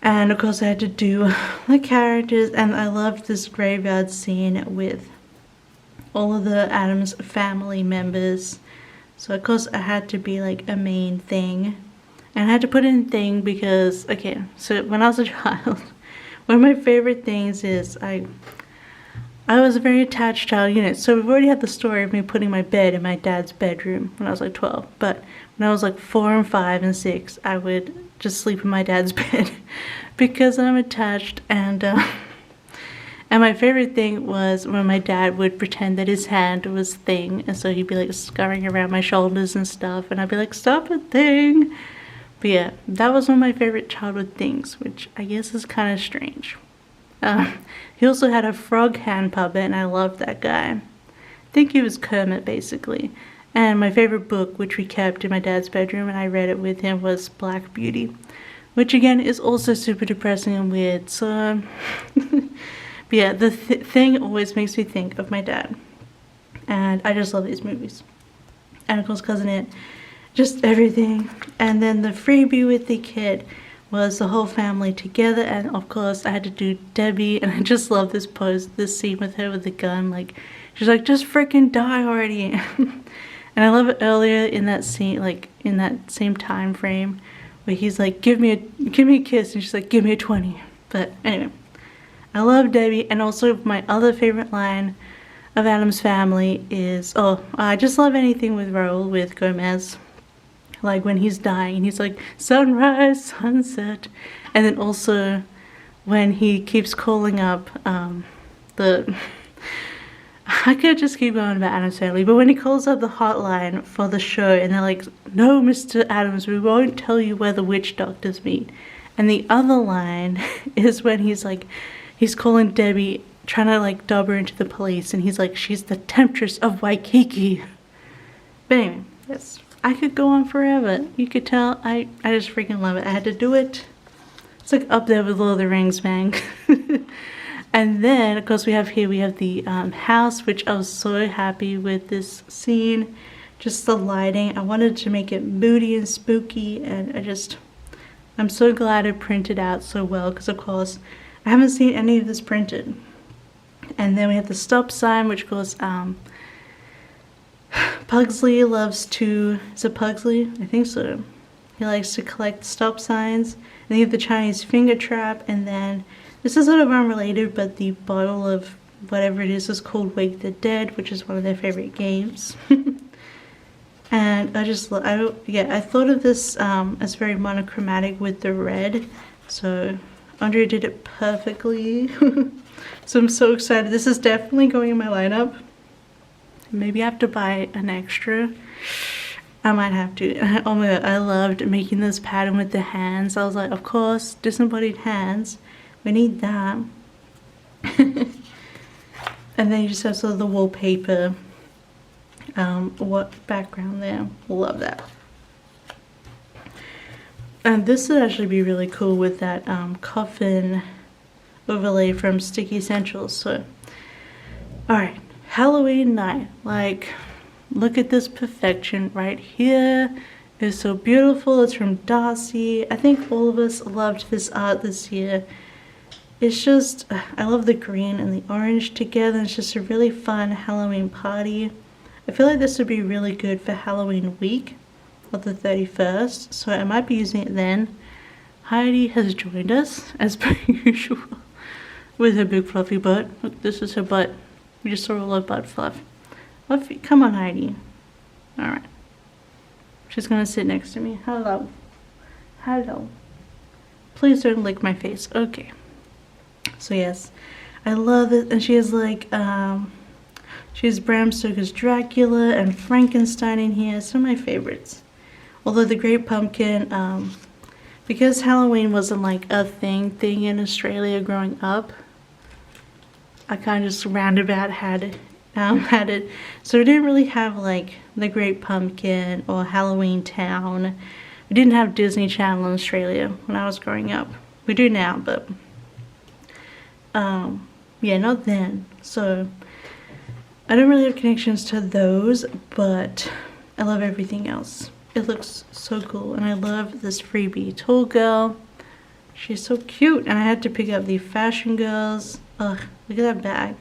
And of course I had to do the characters, and I loved this graveyard scene with all of the Addams family members. So of course I had to be like a main thing. And I had to put in thing because, okay, so when I was a child, one of my favorite things is I was a very attached child, you know, so we've already had the story of me putting my bed in my dad's bedroom when I was like 12. But when I was like 4 and 5 and 6, I would just sleep in my dad's bed because I'm attached. And my favorite thing was when my dad would pretend that his hand was Thing, and so he'd be like scurrying around my shoulders and stuff, and I'd be like, stop it, Thing. But yeah, that was one of my favorite childhood things, which I guess is kind of strange. He also had a frog hand puppet, and I loved that guy. I think he was Kermit, basically. And my favorite book, which we kept in my dad's bedroom and I read it with him, was Black Beauty, which again is also super depressing and weird. So, but yeah, the thing always makes me think of my dad. And I just love these movies. And of course, Cousin It, just everything. And then the freebie with the kid was the whole family together, and of course I had to do Debbie, and I just love this pose, this scene with her with the gun, like she's like, just freaking die already. And I love it earlier in that scene, like in that same time frame where he's like, give me a kiss, and she's like, give me a 20. But anyway, I love Debbie. And also my other favorite line of Addams Family is, I just love anything with Raoul, with Gomez. Like when he's dying and he's like, sunrise, sunset. And then also when he keeps calling up I could just keep going about Addams Family, but when he calls up the hotline for the show and they're like, no, Mr. Addams, we won't tell you where the witch doctors meet. And the other line is when he's like, he's calling Debbie, trying to like dub her into the police, and he's like, she's the temptress of Waikiki. But anyway, yes, I could go on forever. You could tell I just freaking love it. I had to do it. It's like up there with Lord of the Rings, man. And then of course we have the house, which I was so happy with this scene. Just the lighting, I wanted to make it moody and spooky, and I'm so glad it printed out so well, because of course I haven't seen any of this printed. And then we have the stop sign, which goes Pugsley loves to, is it Pugsley? I think so. He likes to collect stop signs. And then you have the Chinese finger trap, and then this is sort of unrelated, but the bottle of whatever it is called Wake the Dead, which is one of their favorite games. And I thought of this as very monochromatic with the red, so Andrea did it perfectly. So I'm so excited. This is definitely going in my lineup. Maybe I have to buy an extra. I might have to. Oh my god, I loved making this pattern with the hands. I was like, of course, disembodied hands. We need that. And then you just have sort of the wallpaper. What background there. Love that. And this would actually be really cool with that coffin overlay from Sticky Essentials. So, alright, Halloween night. Like, look at this perfection right here. It's so beautiful. It's from Darcy. I think all of us loved this art this year. It's just, I love the green and the orange together. It's just a really fun Halloween party. I feel like this would be really good for Halloween week of the 31st, so I might be using it then. Heidi has joined us, as per usual, with her big fluffy butt. Look, this is her butt. We just saw a lot of butt fluff. Come on, Heidi. Alright. She's gonna sit next to me. Hello. Hello. Please don't lick my face. Okay. So yes, I love it. And she has like, she has Bram Stoker's Dracula and Frankenstein in here. Some of my favorites. Although the Great Pumpkin because Halloween wasn't like a thing in Australia growing up, I kind of just roundabout had it. So we didn't really have like the Great Pumpkin or Halloween Town. We didn't have Disney Channel in Australia when I was growing up. We do now, but yeah, not then. So I don't really have connections to those, but I love everything else. It looks so cool, and I love this Freebie Tall Girl. She's so cute, and I had to pick up the Fashion Girls. Ugh, look at that bag.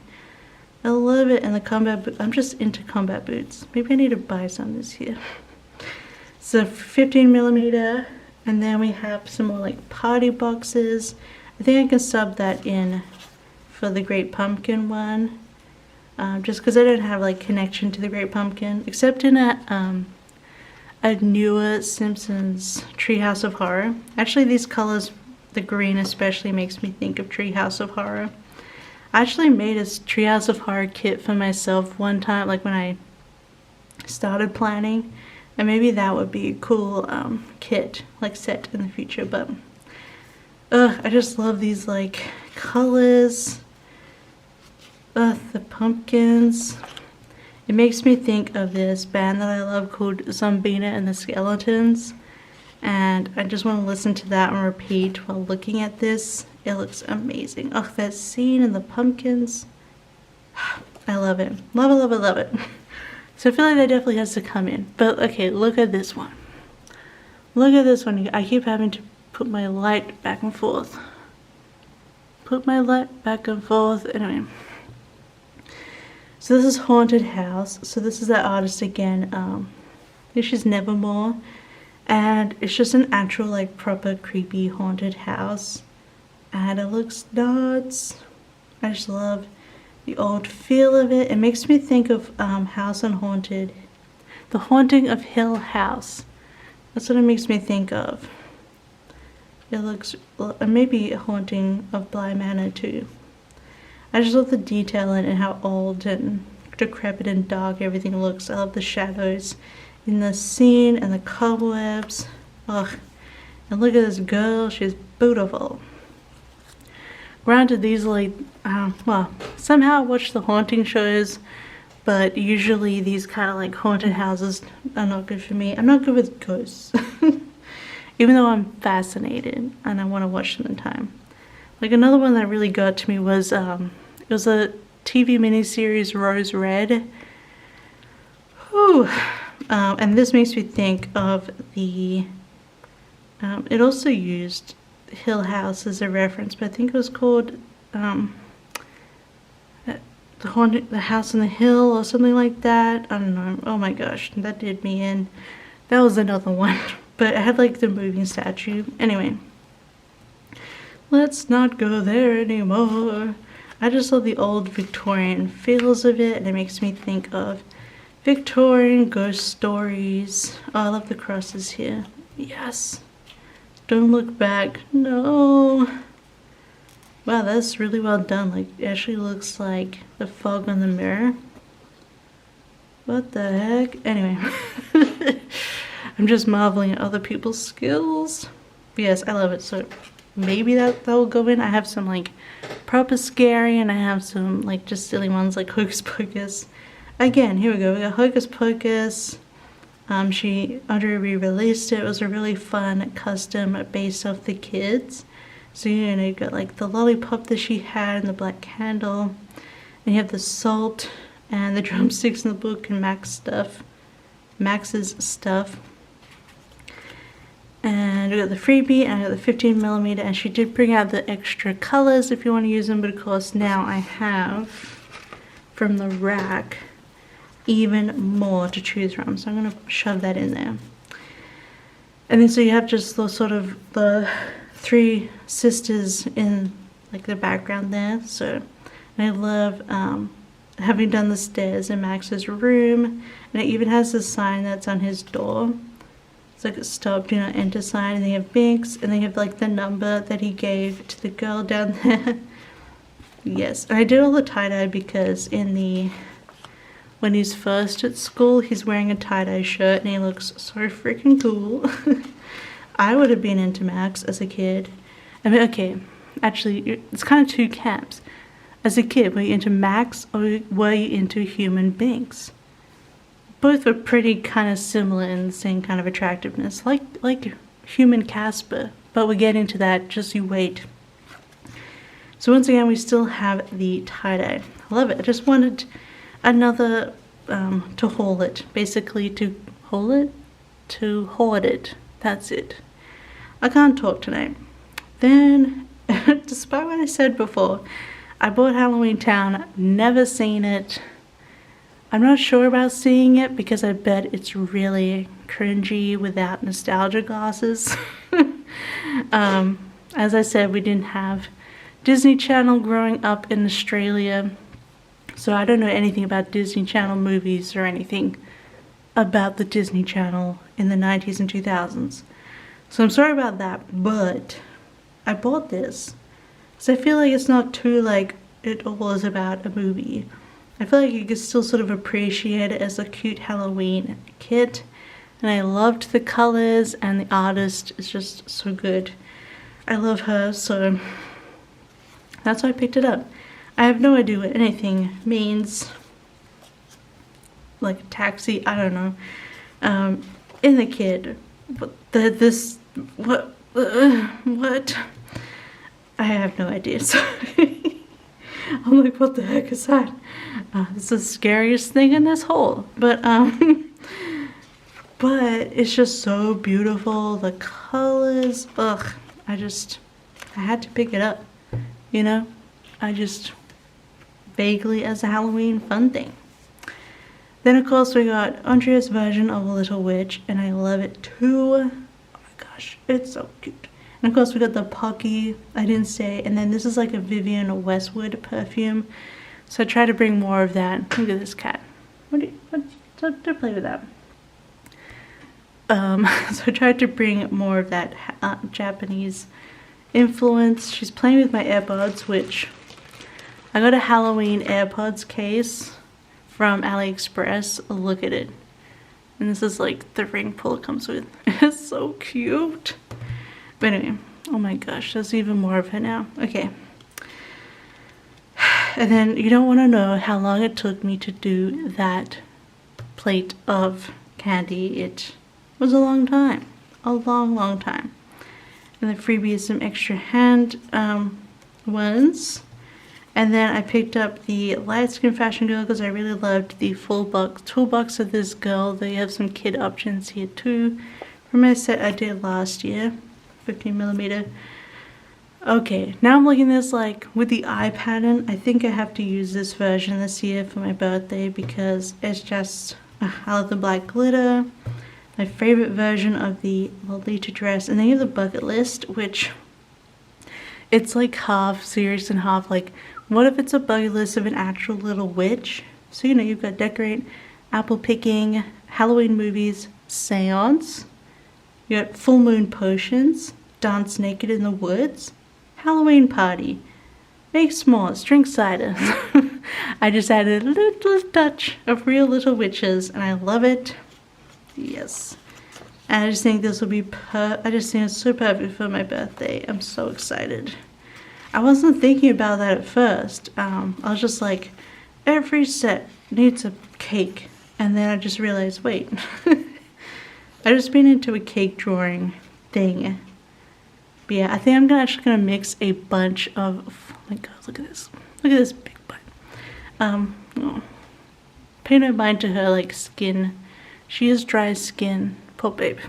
I love it. And the combat boot. I'm just into combat boots. Maybe I need to buy some this year. So 15mm, and then we have some more like party boxes. I think I can sub that in for the Great Pumpkin one, just because I don't have like connection to the Great Pumpkin, except in a newer Simpsons Treehouse of Horror. Actually, these colors, the green especially, makes me think of Treehouse of Horror. I actually made a Treehouse of Horror kit for myself one time, like when I started planning, and maybe that would be a cool kit, like set in the future. But I just love these like colors. The pumpkins. It makes me think of this band that I love called Zombina and the Skeletons, and I just want to listen to that on repeat while looking at this. It looks amazing. Oh, that scene and the pumpkins. I love it. Love it, love it, love it. So I feel like that definitely has to come in. But okay, look at this one. Look at this one. I keep having to put my light back and forth. Put my light back and forth. Anyway. So this is Haunted House. So this is that artist again. This is Nevermore. And it's just an actual like proper creepy haunted house. And it looks nuts. I just love the old feel of it. It makes me think of House on Haunted. The Haunting of Hill House. That's what it makes me think of. It looks, maybe a Haunting of Bly Manor too. I just love the detail in it and how old and decrepit and dark everything looks. I love the shadows in the scene and the cobwebs. Ugh. And look at this girl. She's beautiful. Granted, these like, well, somehow I watch the haunting shows, but usually these kind of like haunted houses are not good for me. I'm not good with ghosts, even though I'm fascinated and I want to watch them in time. Like another one that really got to me was, it was a TV miniseries, Rose Red. Whew. And this makes me think of the, it also used Hill House as a reference, but I think it was called the House on the Hill or something like that. I don't know. Oh my gosh, that did me in. That was another one, but I had like the moving statue. Anyway, let's not go there anymore. I just love the old Victorian feels of it, and it makes me think of Victorian ghost stories. Oh, I love the crosses here. Yes. Don't look back. No. Wow, that's really well done. Like, it actually looks like the fog on the mirror. What the heck? Anyway. I'm just marveling at other people's skills. But yes, I love it. So maybe that will go in. I have some like proper scary, and I have some like just silly ones like Hocus Pocus. Again, here we go. We got Hocus Pocus. Audrey re-released it. It was a really fun custom based off the kids. So you know, you got like the lollipop that she had and the black candle, and you have the salt and the drumsticks in the book and Max's stuff. And we got the freebie, and I got the 15mm, and she did bring out the extra colors if you want to use them, but of course now I have from the rack even more to choose from, so I'm going to shove that in there. And then so you have just the sort of the three sisters in like the background there. So, and I love having done the stairs in Max's room, and it even has this sign that's on his door. It's like a stop, do not enter sign, and they have Binks, and they have like the number that he gave to the girl down there. Yes, and I did all the tie-dye because when he's first at school, he's wearing a tie-dye shirt and he looks so freaking cool. I would have been into Max as a kid. I mean, okay, actually, it's kind of two camps. As a kid, were you into Max or were you into human beings? Both were pretty kind of similar in the same kind of attractiveness, like human Casper. But we'll get into that, just you wait. So once again, we still have the tie-dye. I love it. I just wanted another to haul it. Basically, to haul it? To hoard it. That's it. I can't talk tonight. Then, despite what I said before, I bought Halloween Town, never seen it. I'm not sure about seeing it because I bet it's really cringy without nostalgia glasses. As I said, we didn't have Disney Channel growing up in Australia, so I don't know anything about Disney Channel movies or anything about the Disney Channel in the 90s and 2000s. So I'm sorry about that, but I bought this. So I feel like it's not too like it all is about a movie. I feel like you can still sort of appreciate it as a cute Halloween kit. And I loved the colors and the artist is just so good. I love her, so that's why I picked it up. I have no idea what anything means. Like taxi, I don't know. In the kid, what? I have no idea. So I'm like, what the heck is that? It's the scariest thing in this hole. But it's just so beautiful. The colors, ugh. I had to pick it up. You know, I just vaguely as a Halloween fun thing. Then of course we got Andrea's version of a Little Witch, and I love it too. Oh my gosh, it's so cute. And of course we got the Pocky, I didn't say, and then this is like a Vivienne Westwood perfume. So I try to bring more of that. Look at this cat. Don't play with that. So I tried to bring more of that Japanese influence. She's playing with my AirPods, which I got a Halloween AirPods case from AliExpress. Look at it. And this is like the ring pull it comes with. It's so cute. But anyway, oh my gosh, there's even more of her now. Okay. And then you don't want to know how long it took me to do that plate of candy. It was a long time. A long time. And the Freebies, some extra hand ones. And then I picked up the Light Skin Fashion Girl because I really loved the full toolbox of this girl. They have some kid options here too. From my set I did last year, 15mm. Okay, now I'm looking at this like with the eye pattern. I think I have to use this version this year for my birthday because it's just, I love the black glitter. My favorite version of the Lolita dress. And then you have the bucket list, which it's like half serious and half like, what if it's a bucket list of an actual little witch? So, you know, you've got decorate, apple picking, Halloween movies, seance. You got full moon potions, dance naked in the woods, Halloween party, make s'mores, drink cider. I just added a little touch of real little witches and I love it. Yes. And I just think this will be I just think it's so perfect for my birthday. I'm so excited. I wasn't thinking about that at first. I was just like, every set needs a cake. And then I just realized, wait. I just been into a cake drawing thing. But yeah, I think I'm actually gonna mix a bunch of, oh my god, look at this. Look at this big butt. Oh. Pay no mind to her like skin. She has dry skin. Poor babe.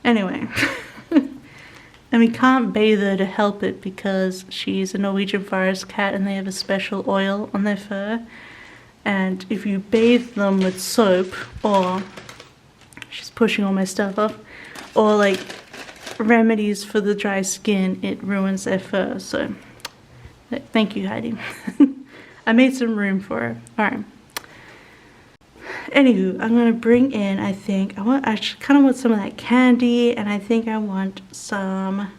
Anyway. And we can't bathe her to help it because she's a Norwegian forest cat and they have a special oil on their fur. And if you bathe them with soap, or she's pushing all my stuff off, or like remedies for the dry skin, it ruins their fur. So thank you, Heidi. I made some room for her. Alright. Anywho, I'm gonna bring in, I think, I kind of want some of that candy, and I think I want some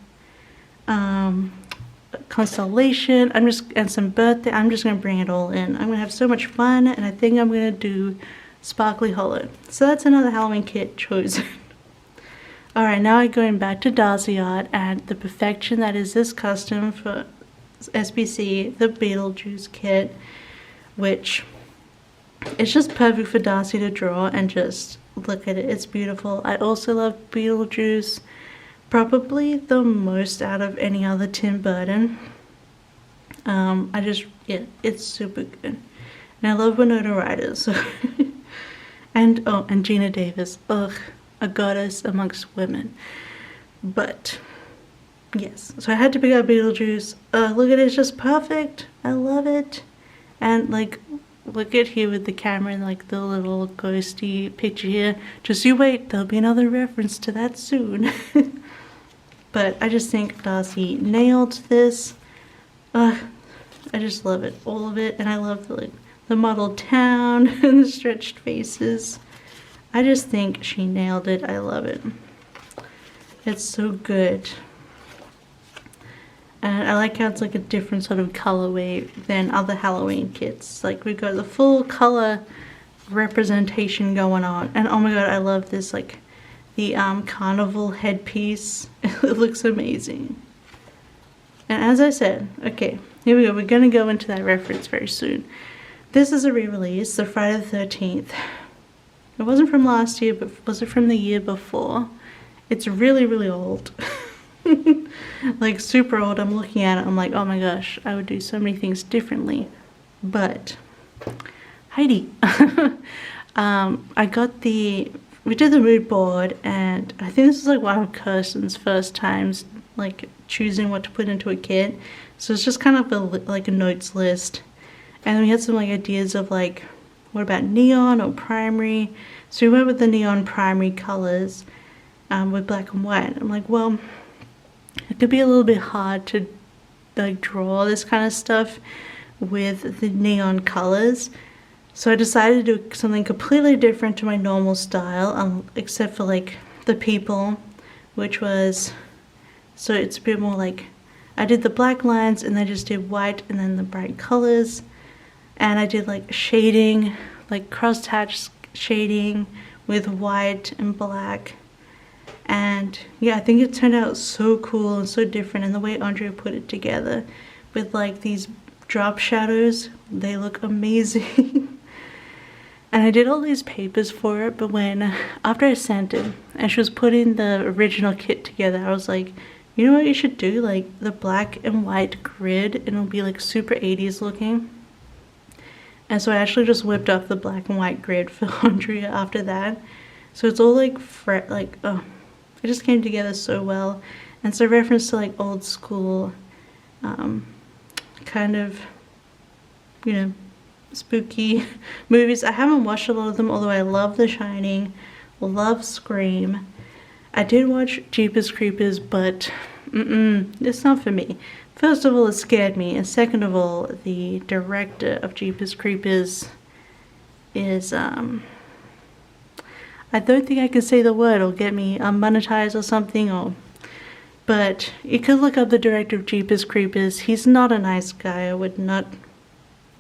constellation. And some birthday. I'm just gonna bring it all in. I'm gonna have so much fun, and I think I'm gonna do sparkly hollow. So that's another Halloween kit chosen. Alright, now I'm going back to Darcy art and the perfection that is this custom for SBC, the Beetlejuice kit, which is just perfect for Darcy to draw and just look at it. It's beautiful. I also love Beetlejuice probably the most out of any other Tim Burton. Yeah, it's super good. And I love Winona Ryder, so and Gina Davis. Ugh, a goddess amongst women. But yes, so I had to pick out Beetlejuice. Look at it, it's just perfect. I love it. And like, look at here with the camera and like the little ghosty picture here. Just you wait, there'll be another reference to that soon. But I just think Darcy nailed this. I just love it, all of it. And I love the modeled town and the stretched faces. I just think she nailed it. I love it. It's so good. And I like how it's like a different sort of colorway than other Halloween kits. Like we've got the full color representation going on. And oh my god, I love this, like the carnival headpiece. It looks amazing. And as I said, okay, here we go. We're gonna go into that reference very soon. This is a re-release, the Friday the 13th. It wasn't from last year, but was it from the year before? It's really, really old. Like super old. I'm looking at it, I'm like, oh my gosh, I would do so many things differently. But Heidi. We did the mood board, and I think this is like one of Kirsten's first times like choosing what to put into a kit. So it's just kind of like a notes list. And then we had some like ideas of like, what about neon or primary? So we went with the neon primary colors with black and white. I'm like, well, it could be a little bit hard to like draw this kind of stuff with the neon colors. So I decided to do something completely different to my normal style, except for like the people, which was, so it's a bit more like, I did the black lines and I just did white and then the bright colors. And I did like shading, like cross-hatch shading with white and black. And yeah, I think it turned out so cool and so different, and the way Andrea put it together with like these drop shadows, they look amazing. And I did all these papers for it, but after I sent it and she was putting the original kit together, I was like, you know what you should do? Like the black and white grid, and it'll be like super 80s looking. And so I actually just whipped up the black and white grid for Andrea after that. So it's all like, it just came together so well. And it's a reference to like old school, kind of, you know, spooky movies. I haven't watched a lot of them, although I love The Shining, love Scream. I did watch Jeepers Creepers, but it's not for me. First of all, it scared me, and second of all, the director of Jeepers Creepers is, I don't think I can say the word, it'll get me monetized or something, but you could look up the director of Jeepers Creepers. He's not a nice guy. I would not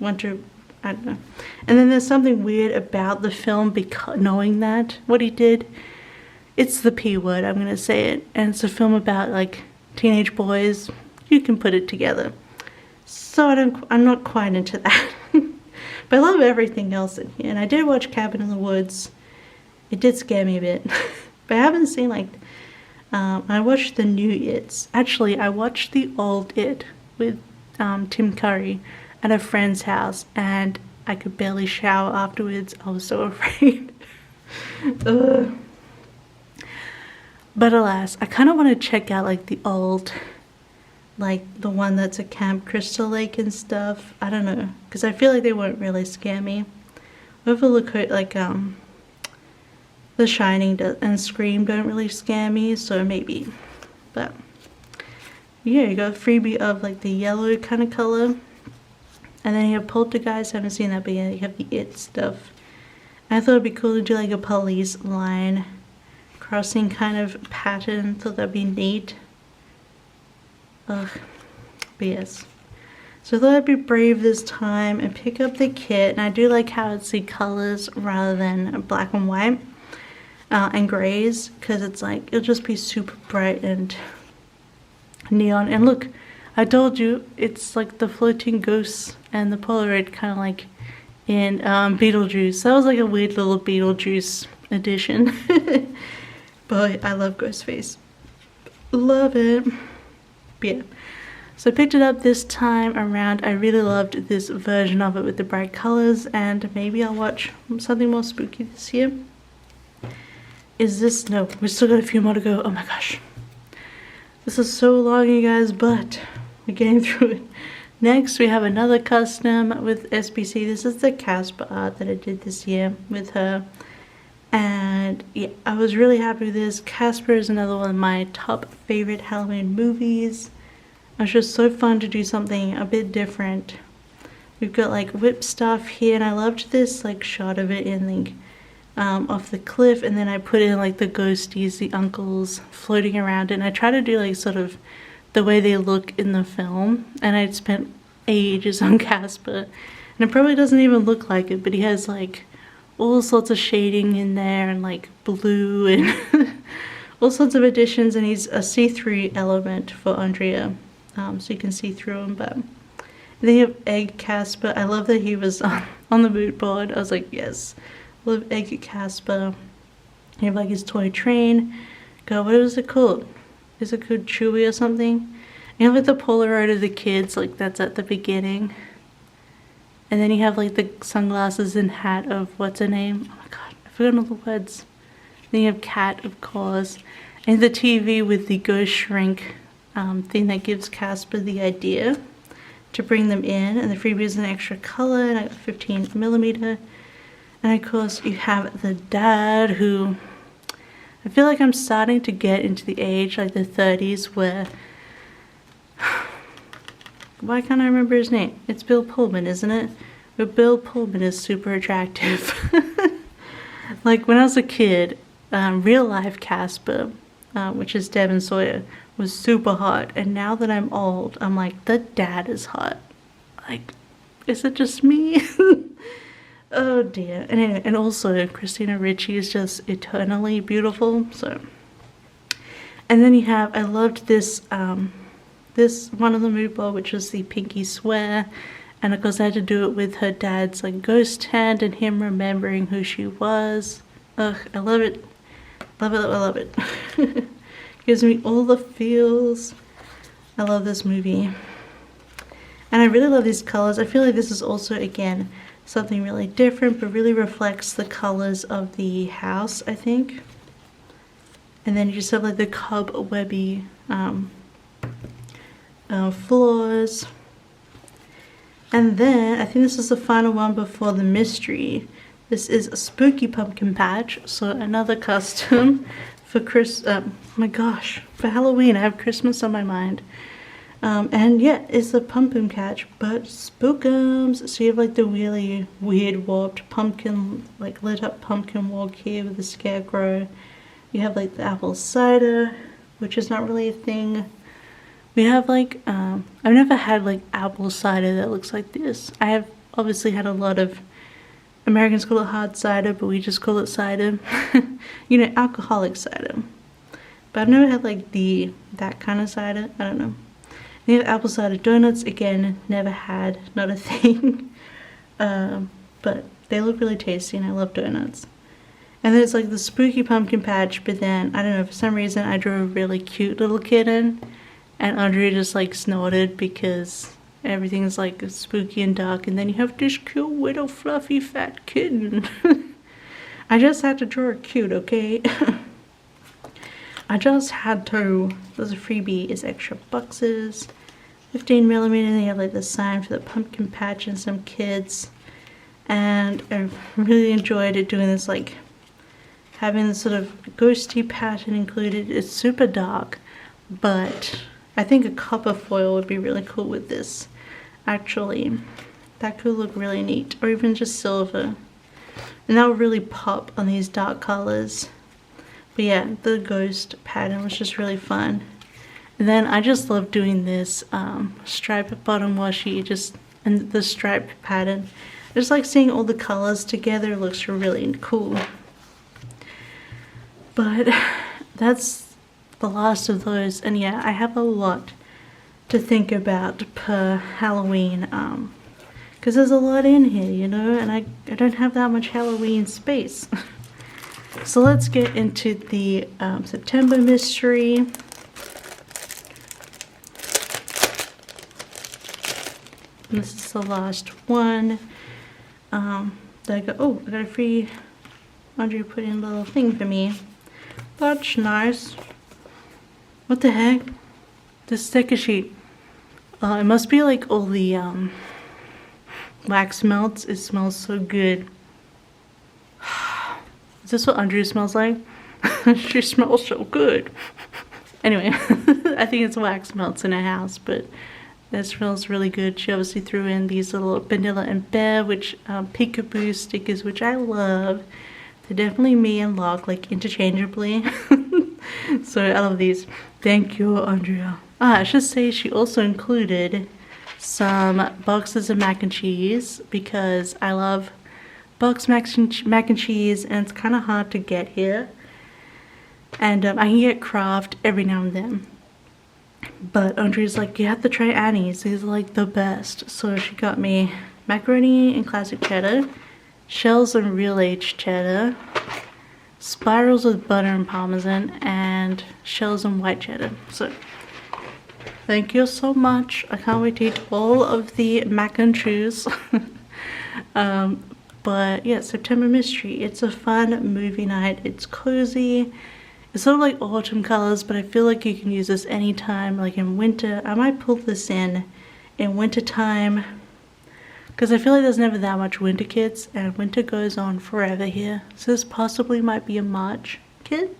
want to, I don't know. And then there's something weird about the film, because knowing that, what he did, it's the P word, I'm gonna say it, and it's a film about like teenage boys. You can put it together. So I'm not quite into that. But I love everything else in here. And I did watch Cabin in the Woods. It did scare me a bit. But I haven't seen like, I watched the new It's. Actually, I watched the old It with Tim Curry at a friend's house. And I could barely shower afterwards. I was so afraid. But alas, I kind of want to check out like the old, like the one that's at Camp Crystal Lake and stuff. I don't know, because I feel like they won't really scare me. Overlook, like The Shining and Scream don't really scare me, so maybe. But yeah, you got a freebie of like the yellow kind of color, and then you have Poltergeist. I haven't seen that, but yeah, you have the It stuff. I thought it'd be cool to do like a police line crossing kind of pattern, thought that'd be neat. Ugh, but yes. So I thought I'd be brave this time and pick up the kit, and I do like how it's the colors rather than black and white. and grays, because it's like, it'll just be super bright and neon. And look, I told you, it's like the floating ghosts and the Polaroid, kind of like in Beetlejuice. That was like a weird little Beetlejuice edition. But I love Ghostface. Love it. But yeah. So I picked it up this time around. I really loved this version of it with the bright colors, and maybe I'll watch something more spooky this year. Is this? No, we still got a few more to go. Oh my gosh. This is so long, you guys, but we're getting through it. Next, we have another custom with SBC. This is the Casper art that I did this year with her. And yeah, I was really happy with this. Casper is another one of my top favorite Halloween movies. It was just so fun to do something a bit different. We've got like whip stuff here, and I loved this like shot of it in like off the cliff, and then I put in like the ghosties, the uncles floating around, and I try to do like sort of the way they look in the film. And I'd spent ages on Casper, and it probably doesn't even look like it, but he has like all sorts of shading in there, and like blue and all sorts of additions, and he's a see-through element for Andrea, so you can see through him. But then you have Egg Casper. I love that he was on the mood board. I was like, yes, love Egg Casper. You have like his toy train. God, what is it called? Is it called Chewy or something? You have like the Polaroid of the kids, like that's at the beginning. And then you have like the sunglasses and hat of what's her name? Oh my god, I forgot all the words. Then you have Cat, of course. And the TV with the ghost shrink thing that gives Casper the idea to bring them in. And the freebie is an extra color, and I got 15mm. And of course you have the dad, who I feel like I'm starting to get into the age, like the 30s, where why can't I remember his name? It's Bill Pullman, isn't it? But Bill Pullman is super attractive. Like when I was a kid, real life Casper, which is Devon Sawyer, was super hot. And now that I'm old, I'm like, the dad is hot. Like, is it just me? Oh dear. And anyway, and also Christina Ricci is just eternally beautiful. So, and then you have, I loved this this one on the mood board, which was the Pinky Swear, and of course I had to do it with her dad's like ghost hand and him remembering who she was. Ugh, I love it. Love it, love it, love it. Gives me all the feels. I love this movie. And I really love these colors. I feel like this is also, again, something really different, but really reflects the colors of the house, I think. And then you just have like the cobwebby floors. And then I think this is the final one before the mystery. This is a spooky pumpkin patch, so another custom for oh my gosh, for Halloween. I have Christmas on my mind. And yeah, it's a pumpkin patch, but spookums. So you have like the really weird warped pumpkin, like lit up pumpkin walk here with the scarecrow. You have like the apple cider, which is not really a thing. We have like, I've never had like apple cider that looks like this. I have obviously had a lot of, Americans call it hard cider, but we just call it cider. You know, alcoholic cider. But I've never had like that kind of cider. I don't know. We have apple cider donuts, again, never had, not a thing. But they look really tasty, and I love donuts. And then it's like the spooky pumpkin patch, but then, I don't know, for some reason I drew a really cute little kitten, and Andrea just like snorted because everything's like spooky and dark, and then you have this cute little fluffy fat kitten. I just had to draw it cute, okay? I just had to. There's a freebie, is extra boxes. 15mm, and you have like the sign for the pumpkin patch and some kids. And I really enjoyed it, doing this, like having this sort of ghosty pattern included. It's super dark, but I think a copper foil would be really cool with this, actually. That could look really neat, or even just silver. And that would really pop on these dark colors. But yeah, the ghost pattern was just really fun. And then I just love doing this striped bottom washi, and the striped pattern. I just like seeing all the colors together. It looks really cool. But that's the last of those, and yeah, I have a lot to think about per Halloween, because there's a lot in here, you know, and I don't have that much Halloween space. So let's get into the September mystery. And this is the last one. I got a free Andrea put in a little thing for me. That's nice. What the heck? The sticker sheet. It must be like all the wax melts. It smells so good. Is this what Andrea smells like? She smells so good. Anyway, I think it's wax melts in her house, but that smells really good. She obviously threw in these little vanilla and bear, which peekaboo stickers, which I love. They're definitely me and Locke, like interchangeably. So I love these. Thank you, Andrea. I should say she also included some boxes of mac and cheese, because I love boxed mac and cheese, and it's kind of hard to get here. And I can get Kraft every now and then. But Andrea's like, you have to try Annie's. These are like the best. So she got me macaroni and classic cheddar, shells and real aged cheddar, spirals with butter and parmesan, and shells and white cheddar. So thank you so much. I can't wait to eat all of the mac and cheese. But yeah, September Mystery. It's a fun movie night. It's cozy. It's sort of like autumn colors, but I feel like you can use this anytime, like in winter. I might pull this in winter time, because I feel like there's never that much winter kits, and winter goes on forever here. So this possibly might be a March kit.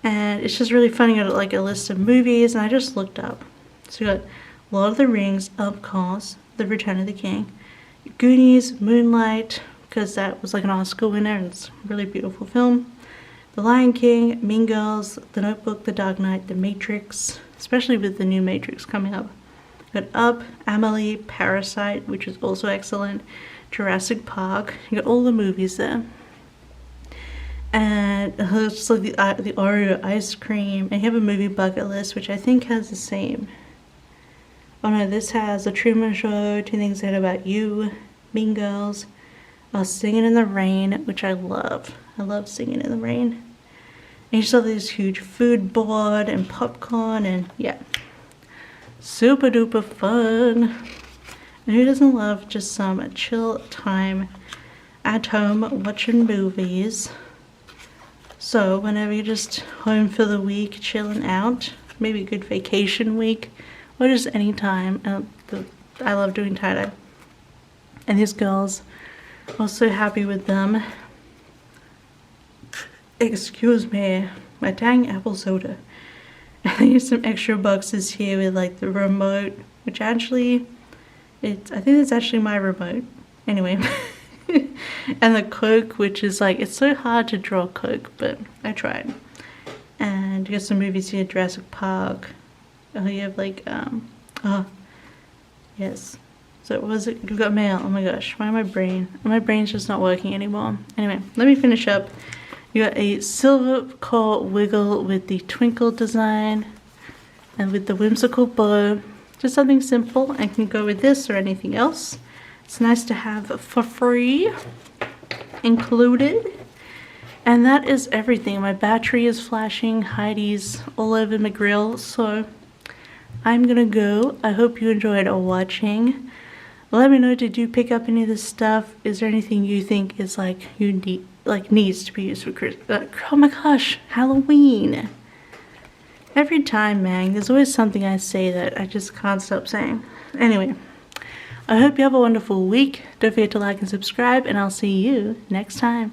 And it's just really funny. I got like a list of movies, and I just looked up. So we got Lord of the Rings, of course, The Return of the King, Goonies, Moonlight, because that was like an Oscar winner, and it's a really beautiful film. The Lion King, Mean Girls, The Notebook, The Dark Knight, The Matrix, especially with the new Matrix coming up. Got Up, Amelie, Parasite, which is also excellent, Jurassic Park. You got all the movies there. And it's just like the Oreo ice cream. And you have a movie bucket list, which I think has the same. Oh no, this has The Truman Show, Two Things I Hate About You, Mean Girls, Singing in the Rain, which I love. I love Singing in the Rain. And you just have this huge food board and popcorn, and yeah, super duper fun. And who doesn't love just some chill time at home watching movies? So whenever you're just home for the week, chilling out, maybe a good vacation week, or just any time. I love doing tie-dye. And these girls, I was so happy with them. Excuse me, my dang apple soda. And there's some extra boxes here with like the remote, which actually, I think it's actually my remote. Anyway. And the Coke, which is like, it's so hard to draw Coke, but I tried. And you got some movies here, Jurassic Park. Oh, you have like, oh, yes. So what was it? You got mail. Oh my gosh, why my brain's just not working anymore. Anyway, let me finish up. You got a silver core wiggle with the twinkle design and with the whimsical bow. Just something simple, and can go with this or anything else. It's nice to have for free included. And that is everything. My battery is flashing. Heidi's all over my grill, so I'm gonna go. I hope you enjoyed watching. Let me know, did you pick up any of this stuff? Is there anything you think is like needs to be used for Christmas? Oh my gosh, Halloween. Every time, man, there's always something I say that I just can't stop saying. Anyway, I hope you have a wonderful week. Don't forget to like and subscribe, and I'll see you next time.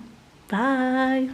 Bye.